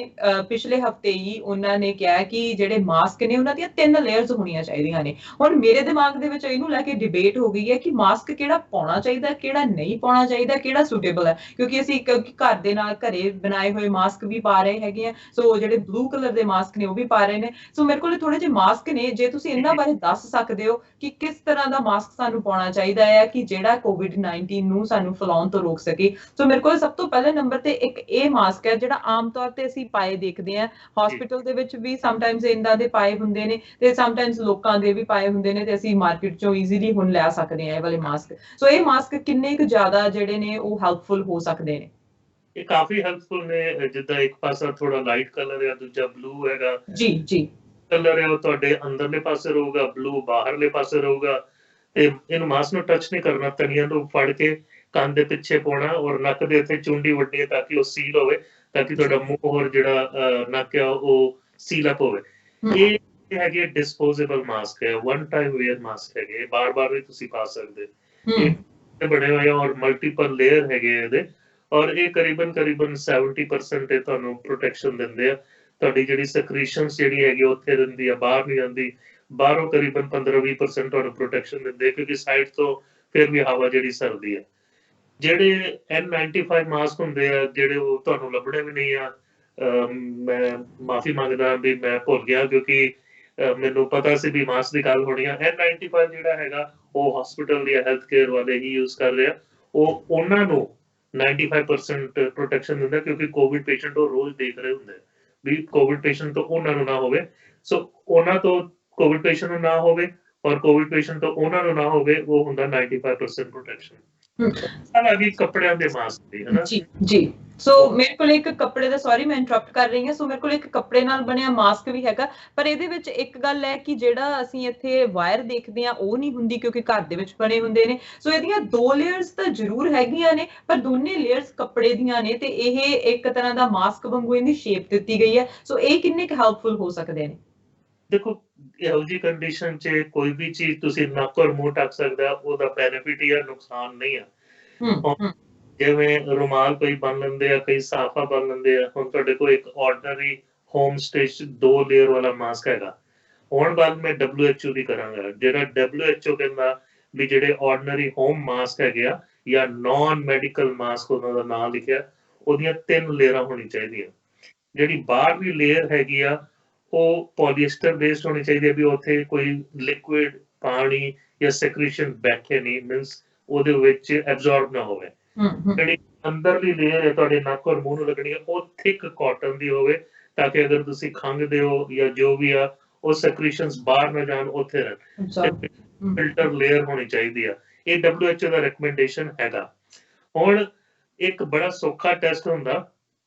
ਪਿਛਲੇ ਹਫਤੇ ਹੀ ਉਹਨਾਂ ਨੇ ਕਿਹਾ ਕਿ ਜਿਹੜੇ ਮਾਸਕ ਨੇ ਉਹਨਾਂ ਦੀਆਂ 3 ਲੇਅਰਸ ਹੋਣੀਆਂ ਚਾਹੀਦੀਆਂ ਨੇ। ਹੁਣ ਮੇਰੇ ਦਿਮਾਗ ਦੇ ਵਿੱਚ ਇਹਨੂੰ ਲੈ ਕੇ ਡਿਬੇਟ ਹੋ ਗਈ ਹੈ ਕਿ ਮਾਸਕ ਕਿਹੜਾ ਪਾਉਣਾ ਚਾਹੀਦਾ, ਕਿਹੜਾ ਨਹੀਂ ਪਾਉਣਾ ਚਾਹੀਦਾ, ਕਿਹੜਾ ਸੁਟੇਬਲ ਹੈ, ਕਿਉਂਕਿ ਅਸੀਂ ਘਰ ਦੇ ਨਾਲ ਘਰੇ ਬਣਾਏ ਹੋਏ ਮਾਸਕ ਵੀ ਪਾ ਰਹੇ ਹੈਗੇ ਆ। ਸੋ ਜਿਹੜੇ ਬਲੂ ਕਲਰ ਦੇ ਮਾਸਕ ਨੇ ਉਹ ਵੀ ਪਾ ਰਹੇ ਨੇ। ਸੋ ਮੇਰੇ ਕੋਲ ਥੋੜੇ ਜਿਹੇ ਮਾਸਕ ਨੇ, ਜੇ ਤੁਸੀਂ ਇਹਨਾਂ ਬਾਰੇ ਦੱਸ ਸਕਦੇ ਹੋ ਕਿ ਕਿਸ ਤਰ੍ਹਾਂ ਦਾ ਮਾਸਕ ਸਾਨੂੰ ਪਾਉਣਾ ਚਾਹੀਦਾ ਹੈ ਕਿ ਜਿਹੜਾ COVID-19 ਨੂੰ ਸਾਨੂੰ ਫੈਲਾਉਣ ਤੋਂ ਰੋਕ ਸਕੇ। ਸੋ ਮੇਰੇ ਕੋਲ ਸਭ ਤੋਂ ਪਹਿਲੇ ਨੰਬਰ ਤੇ ਇੱਕ ਇਹ ਮਾਸਕ ਹੈ ਜਿਹੜਾ ਆਮ ਤੌਰ ਤੇ ਅਸੀਂ ਪਾਏ ਦੇਖਦੇ ਹਾਂ, ਹਸਪੀਟਲ ਦੇ ਵਿੱਚ ਵੀ ਸਮਟਾਈਮਸ ਇਹਨਾਂ ਦੇ ਪਾਏ ਹੁੰਦੇ ਨੇ ਤੇ ਸਮਟਾਈਮਸ ਲੋਕਾਂ ਦੇ ਵੀ ਪਾਏ ਹੁੰਦੇ ਨੇ, ਤੇ ਅਸੀਂ ਮਾਰਕੀਟ ਚੋਂ ਈਜ਼ੀਲੀ ਹੁਣ ਲੈ ਸਕਦੇ ਹਾਂ ਇਹ ਵਾਲੇ ਮਾਸਕ। ਸੋ ਇਹ ਮਾਸਕ ਕਿੰਨੇ ਕੁ ਜ਼ਿਆਦਾ ਜਿਹੜੇ ਨੇ ਉਹ ਹੈਲਪਫੁਲ ਹੋ ਸਕਦੇ ਨੇ? ਇਹ ਕਾਫੀ ਹੈਲਪਫੁਲ ਨੇ। ਜਿੱਦਾਂ ਇੱਕ ਪਾਸਾ ਥੋੜਾ ਲਾਈਟ ਕਲਰ ਹੈ, ਦੂਜਾ ਬਲੂ ਹੈਗਾ। ਜੀ ਕਲਰ ਹੈ ਉਹ ਤੁਹਾਡੇ ਅੰਦਰਲੇ ਪਾਸੇ ਰਹੂਗਾ, ਬਲੂ ਬਾਹਰਲੇ ਪਾਸੇ ਰਹੂਗਾ। ਤੇ ਇਹਨੂੰ ਮਾਸਕ ਨੂੰ ਟੱਚ ਨਹੀਂ ਕਰਨਾ, ਤਣੀਆਂ ਨੂੰ ਫੜ ਕੇ ਕੰਨ ਦੇ ਪਿੱਛੇ ਪਾਉਣਾ ਔਰ ਨੱਕ ਦੇ ਉੱਤੇ ਚੁੰਡੀ ਵੱਢਣੀ ਤਾਂ ਕਿ ਉਹ ਸੀਲ ਹੋਵੇ, ਤਾਂ ਕਿ ਤੁਹਾਡਾ ਮੂੰਹ ਔਰ ਜਿਹੜਾ ਨੱਕ ਆ ਉਹ ਸੀਲ ਅਪ ਹੋਵੇ। ਇਹ ਹੈਗੇ ਡਿਸਪੋਜ਼ੇਬਲ ਮਾਸਕ ਹੈ, ਵਨ ਟਾਈਮ ਵੇਅਰ ਮਾਸਕ ਹੈਗੇ, ਬਾਰ-ਬਾਰ ਵੀ ਤੁਸੀਂ ਪਾ ਸਕਦੇ। ਇਹ ਬਣੇ ਹੋਏ ਆ ਔਰ ਮਲਟੀਪਲ ਲੇਅਰ ਹੈਗੇ ਇਹਦੇ, ਔਰ ਇਹ ਕਰੀਬਨ 70% ਇਹ ਤੁਹਾਨੂੰ ਪ੍ਰੋਟੈਕਸ਼ਨ ਦਿੰਦੇ ਆ। ਤੁਹਾਡੀ ਜਿਹੜੀ ਸਕ੍ਰੀਸ਼ਨਸ ਜਿਹੜੀ ਹੈਗੀ ਉੱਥੇ ਰਹਿੰਦੀ ਆ, ਬਾਹਰ ਨਹੀਂ ਜਾਂਦੀ। ਬਾਹਰੋਂ ਕਰੀਬਨ 15-20% ਤੁਹਾਨੂੰ ਪ੍ਰੋਟੈਕਸ਼ਨ ਦਿੰਦੇ, ਕਿਉਂਕਿ ਸਾਈਡ ਤੋਂ ਫਿਰ ਵੀ ਹਵਾ ਜਿਹੜੀ ਸਰਦੀ ਹੈ। ਜਿਹੜੇ N95 ਮਾਸਕ ਹੁੰਦੇ ਆ ਜਿਹੜੇ ਉਹ ਤੁਹਾਨੂੰ ਲੱਭਣੇ ਵੀ ਨਹੀਂ ਆ। ਮੈਂ ਮਾਫੀ ਮੰਗਦਾ ਵੀ ਮੈਂ ਭੁੱਲ ਗਿਆ, ਕਿਉਂਕਿ ਮੈਨੂੰ ਪਤਾ ਸੀ ਵੀ ਮਾਸਕ ਦੀ ਗੱਲ ਹੋਣੀ ਆ। N95 ਜਿਹੜਾ ਹੈਗਾ ਉਹ ਹਸਪੀਟਲ ਜਾਂ ਹੈਲਥ ਕੇਅਰ ਵਾਲੇ ਹੀ ਯੂਜ਼ ਕਰ ਰਹੇ ਆ। ਉਹ ਉਹਨਾਂ ਨੂੰ 95% ਪ੍ਰੋਟੈਕਸ਼ਨ ਦਿੰਦਾ, ਕਿਉਂਕਿ ਕੋਵਿਡ ਪੇਸ਼ੈਂਟ ਉਹ ਰੋਜ਼ ਦੇਖ ਰਹੇ ਹੁੰਦੇ ਵੀ ਕੋਵਿਡ ਪੇਸ਼ੈਂਟ ਤੋਂ ਉਹਨਾਂ ਨੂੰ ਨਾ ਹੋਵੇ। ਸੋ ਉਹਨਾਂ ਤੋਂ ਕੋਵਿਡ ਪੇਸ਼ੈਂਟ ਨੂੰ ਨਾ ਹੋਵੇ ਔਰ ਕੋਵਿਡ ਪੇਸ਼ੈਂਟ ਤੋਂ ਉਹਨਾਂ ਨੂੰ ਨਾ ਹੋਵੇ, ਉਹ ਹੁੰਦਾ 95% ਪ੍ਰੋਟੈਕਸ਼ਨ। ਵੀ ਕੱਪੜਿਆਂ ਦੇ ਮਾਸਕ ਦੀ ਹੈ ਨਾ ਜੀ। ਸੋ ਮੇਰੇ ਕੋਲ ਇੱਕ ਕੱਪੜੇ ਦਾ, ਸੌਰੀ ਮੈਂ ਇੰਟਰਰਪਟ ਕਰ ਰਹੀ ਹਾਂ, ਸੋ ਮੇਰੇ ਕੋਲ ਇੱਕ ਕੱਪੜੇ ਨਾਲ ਬਣਿਆ ਮਾਸਕ ਵੀ ਹੈਗਾ, ਪਰ ਇਹਦੇ ਵਿੱਚ ਇੱਕ ਗੱਲ ਹੈ ਕਿ ਜਿਹੜਾ ਅਸੀਂ ਇੱਥੇ ਵਾਇਰ ਦੇਖਦੇ ਹਾਂ ਉਹ ਨਹੀਂ ਹੁੰਦੀ, ਕਿਉਂਕਿ ਘਰ ਦੇ ਵਿੱਚ ਬਣੇ ਹੁੰਦੇ ਨੇ। ਸੋ ਇਹਦੀਆਂ 2 ਲੇਅਰਸ ਤਾਂ ਜ਼ਰੂਰ ਹੈਗੀਆਂ ਨੇ, ਪਰ ਦੋਨੇ ਲੇਅਰਸ ਕੱਪੜੇ ਦੀਆਂ ਨੇ ਤੇ ਇਹ ਇੱਕ ਤਰ੍ਹਾਂ ਦਾ ਮਾਸਕ ਵਾਂਗੂ ਇਹਦੀ ਸ਼ੇਪ ਦਿੱਤੀ ਗਈ ਹੈ। ਸੋ ਇਹ ਕਿੰਨੇ ਕੁ ਹੈਲਪਫੁਲ ਹੋ ਸਕਦੇ ਨੇ? ਦੇਖੋ, ਇਹੋ ਜਿਹੀ ਕੰਡੀਸ਼ਨ 'ਚ ਕੋਈ ਵੀ ਚੀਜ਼ ਤੁਸੀਂ ਨੱਕ ਔਰ ਮੂੰਹ ਢੱਕ ਸਕਦਾ, ਉਹਦਾ ਬੈਨੀਫਿਟ ਹੀ ਆ, ਨੁਕਸਾਨ ਨਹੀਂ ਆ। ਜਿਵੇਂ ਰੁਮਾਲ ਕੋਈ ਬੰਨ ਲੈਂਦੇ ਆ, ਕਈ ਸਾਫਾ ਬੰਨ ਲੈਂਦੇ ਆ। ਹੁਣ ਤੁਹਾਡੇ ਕੋਲ ਇੱਕ ਆਰਡੀਨਰੀ ਹੋਮ ਸਟੇ 'ਚ 2 ਲੇਅਰ ਵਾਲਾ ਮਾਸਕ ਹੈਗਾ। ਹੁਣ ਬਾਅਦ ਮੈਂ WHO ਦੀ ਕਰਾਂਗਾ। ਜਿਹੜਾ WHO ਕਹਿੰਦਾ ਵੀ ਜਿਹੜੇ ਆਰਡੀਨਰੀ ਹੋਮ ਮਾਸਕ ਹੈਗੇ ਆ ਜਾਂ ਨਾਨ ਮੈਡੀਕਲ ਮਾਸਕ, ਉਹਨਾਂ ਦਾ ਨਾਮ ਲਿਖਿਆ, ਉਹਦੀਆਂ 3 ਲੇਅਰਾਂ ਹੋਣੀ ਚਾਹੀਦੀਆਂ। ਜਿਹੜੀ ਬਾਹਰਲੀ ਲੇਅਰ ਹੈਗੀ ਆ ਉਹ ਪੋਲੀਐਸਟਰ ਬੇਸਡ ਹੋਣੀ ਚਾਹੀਦੀ ਹੈ, ਵੀ ਉੱਥੇ ਕੋਈ ਲਿਕੁਇਡ ਪਾਣੀ ਜਾਂ ਸੈਕ੍ਰੀਸ਼ਨ ਬੈਠੇ ਨਹੀਂ, ਮੀਨਸ ਉਹਦੇ ਵਿੱਚ ਐਬਜ਼ੌਰਬ ਨਾ ਹੋਵੇ। ਜਿਹੜੀ ਅੰਦਰਲੀ ਲੇਅਰ ਹੈ ਤੁਹਾਡੇ ਨੱਕ ਔਰ ਮੂੰਹ ਨੂੰ ਲੱਗਣੀ ਹੈ, ਉਹ ਥਿਕ ਕਾਟਨ ਦੀ ਹੋਵੇ, ਤਾਂ ਕਿ ਅਗਰ ਤੁਸੀਂ ਖੰਘਦੇ ਹੋ ਜਾਂ ਜੋ ਵੀ ਆ, ਉਹ ਸੈਕ੍ਰੀਸ਼ਨਸ ਬਾਹਰ ਨਾ ਜਾਣ, ਉੱਥੇ ਰਹਿਣ। ਫਿਲਟਰ ਲੇਅਰ ਹੋਣੀ ਚਾਹੀਦੀ ਆ। ਇਹ WHO ਦਾ ਰეკਮੈਂਡੇਸ਼ਨ ਹੈਗਾ। ਹੁਣ ਇੱਕ ਬੜਾ ਸੌਖਾ ਟੈਸਟ ਹੁੰਦਾ,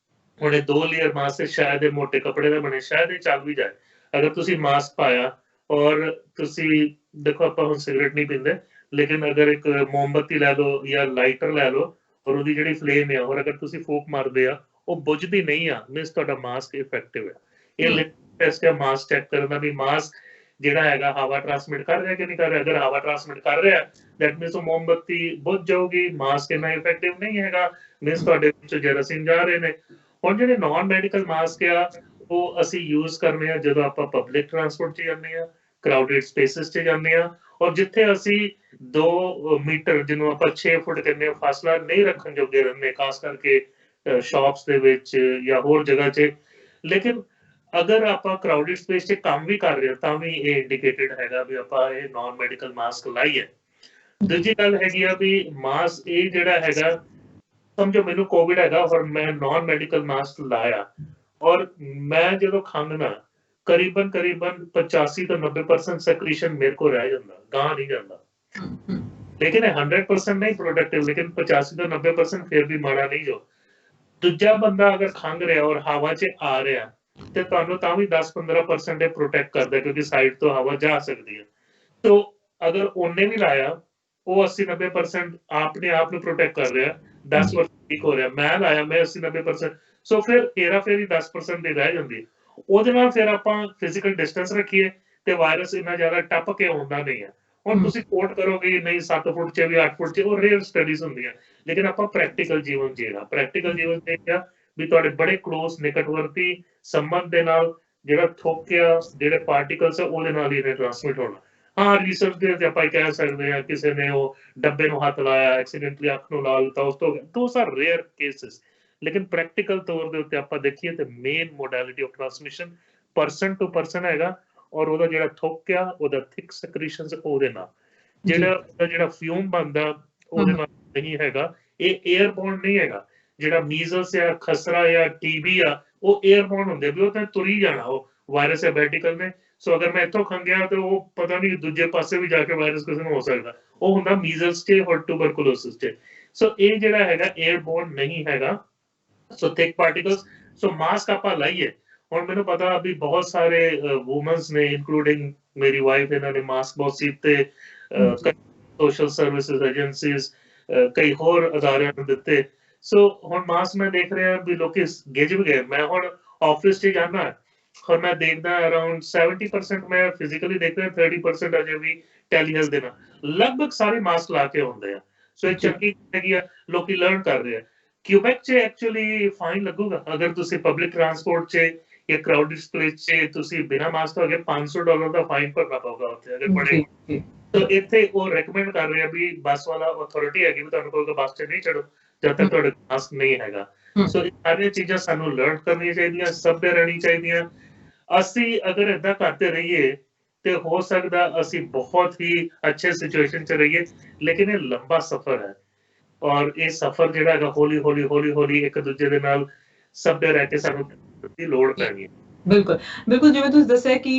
ਹੁਣ ਇਹ 2 ਲੇਅਰ ਮਾਸਕ ਸ਼ਾਇਦ ਇਹ ਮੋਟੇ ਕੱਪੜੇ ਦਾ ਬਣੇ, ਸ਼ਾਇਦ ਇਹ ਚੱਲ ਵੀ ਜਾਏ। ਅਗਰ ਤੁਸੀਂ ਮਾਸਕ ਪਾਇਆ ਔਰ ਤੁਸੀਂ ਦੇਖੋ, ਆਪਾਂ ਹੁਣ ਸਿਗਰਟ ਨਹੀਂ ਪੀਂਦੇ, ਲੇਕਿਨ ਅਗਰ ਇੱਕ ਮੋਮਬੱਤੀ ਲੈ ਲਓ ਜਾਂ ਲਾਈਟਰ ਲੈ ਲਓ ਔਰ ਉਹਦੀ ਜਿਹੜੀ ਫਲੇਮ ਹੈ, ਔਰ ਅਗਰ ਤੁਸੀਂ ਫੂਕ ਮਾਰਦੇ ਆ, ਉਹ ਬੁਝਦੀ ਨਹੀਂ ਆ, ਮੀਨਸ ਤੁਹਾਡਾ ਮਾਸਕ ਇਫੈਕਟਿਵ ਹੈ। ਇਹ ਟੈਸਟ ਹੈ ਮਾਸਕ ਚੈੱਕ ਕਰਨ ਦਾ, ਵੀ ਮਾਸਕ ਜਿਹੜਾ ਹੈਗਾ ਹਵਾ ਟ੍ਰਾਂਸਮਿਟ ਕਰ ਰਿਹਾ ਕਿ ਨਹੀਂ ਕਰ ਰਿਹਾ। ਅਗਰ ਹਵਾ ਟ੍ਰਾਂਸਮਿਟ ਕਰ ਰਿਹਾ, ਦੈਟ ਮੀਨਸ ਉਹ ਮੋਮਬੱਤੀ ਬੁਝ ਜਾਊਗੀ, ਮਾਸਕ ਇੰਨਾ ਇਫੈਕਟਿਵ ਨਹੀਂ ਹੈਗਾ, ਮੀਨਸ ਤੁਹਾਡੇ ਵਿੱਚ ਜਰਾਸੀਮ ਜਾ ਰਹੇ ਨੇ। ਹੁਣ ਜਿਹੜੇ ਨਾਨ ਮੈਡੀਕਲ ਮਾਸਕ ਆ, ਉਹ ਅਸੀਂ ਯੂਜ਼ ਕਰਨੇ ਆ ਜਦੋਂ ਆਪਾਂ ਪਬਲਿਕ ਟਰਾਂਸਪੋਰਟ 'ਚ ਜਾਂਦੇ ਆ, ਕਰਾਊਡਡ ਸਪੇਸਿਸ 'ਚ ਜਾਂਦੇ ਆ, ਔਰ ਜਿੱਥੇ ਅਸੀਂ 2 ਮੀਟਰ ਜਿਹਨੂੰ ਆਪਾਂ 6 ਫੁੱਟ ਕਹਿੰਦੇ ਹਾਂ ਫਾਸਲਾ ਨਹੀਂ ਰੱਖਣ ਜੋਗੇ ਰਹਿੰਦੇ, ਖਾਸ ਕਰਕੇ ਸ਼ਾਪਸ ਦੇ ਵਿੱਚ ਜਾਂ ਹੋਰ ਜਗ੍ਹਾ 'ਚ। ਲੇਕਿਨ ਅਗਰ ਆਪਾਂ ਕਰਾਊਡਡ ਸਪੇਸ 'ਚ ਕੰਮ ਵੀ ਕਰ ਰਹੇ ਹਾਂ ਤਾਂ ਵੀ ਇਹ ਇੰਡੀਕੇਟਡ ਹੈਗਾ ਵੀ ਆਪਾਂ ਇਹ ਨਾਨ ਮੈਡੀਕਲ ਮਾਸਕ ਲਾਈਏ। ਦੂਜੀ ਗੱਲ ਹੈਗੀ ਆ ਵੀ ਮਾਸਕ ਇਹ ਜਿਹੜਾ ਹੈਗਾ, ਸਮਝੋ ਮੈਨੂੰ ਕੋਵਿਡ ਹੈਗਾ ਔਰ ਮੈਂ ਨਾਨ ਮੈਡੀਕਲ ਮਾਸਕ ਲਾਇਆ, ਔਰ ਮੈਂ ਜਦੋਂ ਖੰਘਣਾ ਕਰੀਬਨ 85 ਤੋਂ 90% ਸੈਕ੍ਰੀਸ਼ਨ ਮੇਰੇ ਕੋਲ ਰਹਿ ਜਾਂਦਾ, ਗਾਂ ਨਹੀਂ ਜਾਂਦਾ। ਲੇਕਿਨ ਇਹ 100% ਨਹੀਂ ਪ੍ਰੋਡਕਟਿਵ, ਲੇਕਿਨ 85 ਤੋਂ 90% ਫਿਰ ਵੀ ਮਾੜਾ ਨਹੀਂ ਜੋ। ਦੂਜਾ ਬੰਦਾ ਅਗਰ ਖੰਘ ਰਿਹਾ ਔਰ ਹਵਾ 'ਚ ਆ ਰਿਹਾ ਤੇ ਤੁਹਾਨੂੰ ਤਾਂ ਵੀ 10-15% ਇਹ ਪ੍ਰੋਟੈਕਟ ਕਰਦਾ, ਕਿਉਂਕਿ ਸਾਈਡ ਤੋਂ ਹਵਾ ਜਾ ਸਕਦੀ ਹੈ। ਤੋ ਅਗਰ ਉਹਨੇ ਵੀ ਲਾਇਆ, ਉਹ 80-90% ਆਪਣੇ ਆਪ ਨੂੰ ਪ੍ਰੋਟੈਕਟ ਕਰ ਰਿਹਾ, 10% ਠੀਕ ਹੋ ਰਿਹਾ। ਮੈਂ ਲਾਇਆ, ਮੈਂ 80-90%, ਸੋ ਫਿਰ ਹੇਰਾ ਫੇਰੀ 10% ਦੀ ਰਹਿ ਜਾਂਦੀ। ਉਹਦੇ ਨਾਲ ਫਿਰ ਆਪਾਂ ਫਿਜ਼ੀਕਲ ਡਿਸਟੈਂਸ ਰੱਖੀਏ ਤੇ ਵਾਇਰਸ ਇੰਨਾ ਜ਼ਿਆਦਾ ਟੱਪ ਕੇ ਆਉਂਦਾ ਨਹੀਂ ਹੈ। ਹੁਣ ਤੁਸੀਂ ਕੋਟ ਕਰੋਗੇ ਨਹੀਂ 7 ਫੁੱਟ 'ਚ ਵੀ 8 ਫੁੱਟ 'ਚ, ਉਹ ਰੇਅਰ ਸਟੱਡੀਜ਼ ਹੁੰਦੀਆਂ। ਲੇਕਿਨ ਆਪਾਂ ਪ੍ਰੈਕਟੀਕਲ ਜੀਵਨ ਜੀਣਾ, ਪ੍ਰੈਕਟੀਕਲ ਜੀਵਨ ਦੇਖਿਆ ਵੀ ਤੁਹਾਡੇ ਬੜੇ ਕਲੋਜ਼ ਨਿਕਟਵਰਤੀ ਸੰਬੰਧ ਦੇ ਨਾਲ ਜਿਹੜਾ ਥੋਕਿਆ ਜਿਹੜੇ ਪਾਰਟੀਕਲਸ ਹੈ ਉਹਦੇ ਨਾਲ ਹੀ ਇਹਨੇ ਟ੍ਰਾਂਸਮਿਟ ਹੋਣਾ। ਹਾਂ, ਰਿਸਰਚ ਦੇ ਤੇ ਆਪਾਂ ਕਹਿ ਸਕਦੇ ਹਾਂ ਕਿਸੇ ਨੇ ਉਹ ਡੱਬੇ ਨੂੰ ਹੱਥ ਲਾਇਆ, ਐਕਸੀਡੈਂਟਲੀ ਅੱਖ ਨੂੰ ਲਾ ਲਿੱਤਾ, ਉਸ ਤੋਂ ਦੋਸ ਆਰ ਰੇਅਰ ਕੇਸਿਸ। ਲੇਕਿਨ ਪ੍ਰੈਕਟੀਕਲ ਤੌਰ ਦੇ ਉੱਤੇ ਆਪਾਂ ਦੇਖੀਏ ਤੇ main modality of transmission person to person ਹੈਗਾ, ਔਰ ਉਹਦਾ ਜਿਹੜਾ ਥੋਕਿਆ, ਉਹਦਾ ਥਿਕ ਸੈਕ੍ਰੀਸ਼ਨਸ ਉਹਦੇ ਨਾਲ ਜਿਹੜਾ ਫਿਊਮ ਬਣਦਾ ਉਹਦੇ ਨਾਲ ਨਹੀਂ ਹੈਗਾ। ਇਹ 에ਅਰਬੋਰਨ ਨਹੀਂ ਹੈਗਾ। ਜਿਹੜਾ ਮੀਜ਼ਲਸ ਜਾਂ ਖਸਰਾ ਜਾਂ ਟੀਬੀ ਆ ਉਹ 에ਅਰਬੋਰਨ ਹੁੰਦੇ ਵੀ ਉਹ ਤਾਂ ਤੁਰੀ ਜਾਣਾ, ਉਹ ਵਾਇਰਸ ਹੈ ਮੈਡੀਕਲ ਨੇ। ਸੋ ਅਗਰ ਮੈਂ ਇੱਥੋਂ ਖੰਗਿਆ ਤੇ ਉਹ ਪਤਾ ਨਹੀਂ ਦੂਜੇ ਪਾਸੇ ਵੀ ਜਾ ਕੇ ਵਾਇਰਸ ਕਿਸੇ ਨੂੰ ਹੋ ਸਕਦਾ, ਉਹ ਹੁੰਦਾ ਮੀਜ਼ਲਸ 'ਚ ਔਰ ਟੂਬਰਕੁਲੋਸਿਸ 'ਚ। ਸੋ ਇਹ ਜਿਹੜਾ ਹੈਗਾ 에ਅਰਬੋਰਨ ਨਹੀਂ ਹੈਗਾ। ਸੋ ਥਿਕ ਪਾਰਟੀਕਲਸ, ਸੋ ਮਾਸਕ ਆਪਾਂ ਲਾਈਏ। ਹੁਣ ਮੈਨੂੰ ਪਤਾ ਵੀ ਬਹੁਤ ਸਾਰੇ ਵੂਮਨਸ ਨੇ ਇਨਕਲੂਡਿੰਗ ਮੇਰੀ ਵਾਈਫ, ਇਹਨਾਂ ਨੇ ਮਾਸਕ ਬਹੁਤ ਸੀਤੇ, ਸੋਸ਼ਲ ਸਰਵਿਸਿਜ਼ ਏਜੰਸੀਜ਼, ਕਈ ਹੋਰ ਅਦਾਰਿਆਂ ਨੂੰ ਦਿੱਤੇ। ਸੋ ਹੁਣ ਮਾਸਕ ਮੈਂ ਦੇਖ ਰਿਹਾ ਵੀ ਲੋਕੀ ਗਿੱਝ ਵੀ ਗਏ। ਮੈਂ ਹੁਣ ਆਫਿਸ 'ਚ ਜਾਣਾ ਔਰ ਮੈਂ ਦੇਖਦਾ ਅਰਾਊਂਡ 70% ਮੈਂ ਫਿਜ਼ੀਕਲੀ ਦੇਖ ਰਿਹਾ, 30% ਅਜੇ ਵੀ ਟੈਲੀਹੈਲਥ ਦੇ ਨਾਲ ਲਗਭਗ ਸਾਰੇ ਮਾਸਕ ਲਾ ਕੇ ਆਉਂਦੇ ਆ। ਸੋ ਇਹ ਚੰਗੀ ਹੈਗੀ ਆ, ਲੋਕੀ ਲਰਨ ਕਰ ਰਹੇ ਆ। ਕਿਊਬੈਕ 'ਚ ਐਕਚੁਅਲੀ ਫਾਈਨ ਲੱਗੂਗਾ ਅਗਰ ਤੁਸੀਂ ਪਬਲਿਕ ਟਰਾਂਸਪੋਰਟ 'ਚ ਜਾਂ ਕਰਾਊਡਡ ਸਪੇਸ 'ਚ ਤੁਸੀਂ ਬਿਨਾਂ ਮਾਸਕ ਤੋਂ ਅਗੇ $500 ਦਾ ਫਾਈਨ ਭਰਨਾ ਪਊਗਾ ਉੱਥੇ ਅਗਰ ਬੜੇ। ਤਾਂ ਇੱਥੇ ਉਹ ਰეკਮੈਂਡ ਕਰ ਰਹੇ ਆ ਵੀ ਬੱਸ ਵਾਲਾ ਅਥਾਰਟੀ ਹੈਗੀ ਵੀ ਤੁਹਾਨੂੰ ਕਹੂਗਾ ਬੱਸ 'ਚ ਨਹੀਂ ਚੜੋ ਜਦ ਤੱਕ ਤੁਹਾਡੇ ਮਾਸਕ ਨਹੀਂ ਹੈਗਾ। ਸੋ ਇਹ ਸਾਰੀਆਂ ਚੀਜ਼ਾਂ ਸਾਨੂੰ ਲਰਨ ਕਰਨੀਆਂ ਚਾਹੀਦੀਆਂ, ਸਭਿਅ ਰਹਿਣੀ ਚਾਹੀਦੀਆਂ। ਅਸੀਂ ਅਗਰ ਏਦਾਂ ਕਰਦੇ ਰਹੀਏ ਤੇ ਹੋ ਸਕਦਾ ਅਸੀਂ ਬਹੁਤ ਹੀ ਅੱਛੇ ਸਿਚੁਏਸ਼ਨ 'ਚ ਰਹੀਏ, ਲੇਕਿਨ ਇਹ ਲੰਬਾ ਸਫ਼ਰ ਹੈ ਔਰ ਇਹ ਸਫ਼ਰ ਜਿਹੜਾ ਹੈਗਾ ਹੌਲੀ ਇੱਕ ਦੂਜੇ ਦੇ ਨਾਲ ਸਭਿਅ ਰਹਿ ਕੇ ਸਾਨੂੰ ਦੀ ਲੋੜ ਪੈਣੀ ਹੈ। ਬਿਲਕੁਲ ਬਿਲਕੁਲ, ਜਿਵੇਂ ਤੁਸੀਂ ਦੱਸਿਆ ਕਿ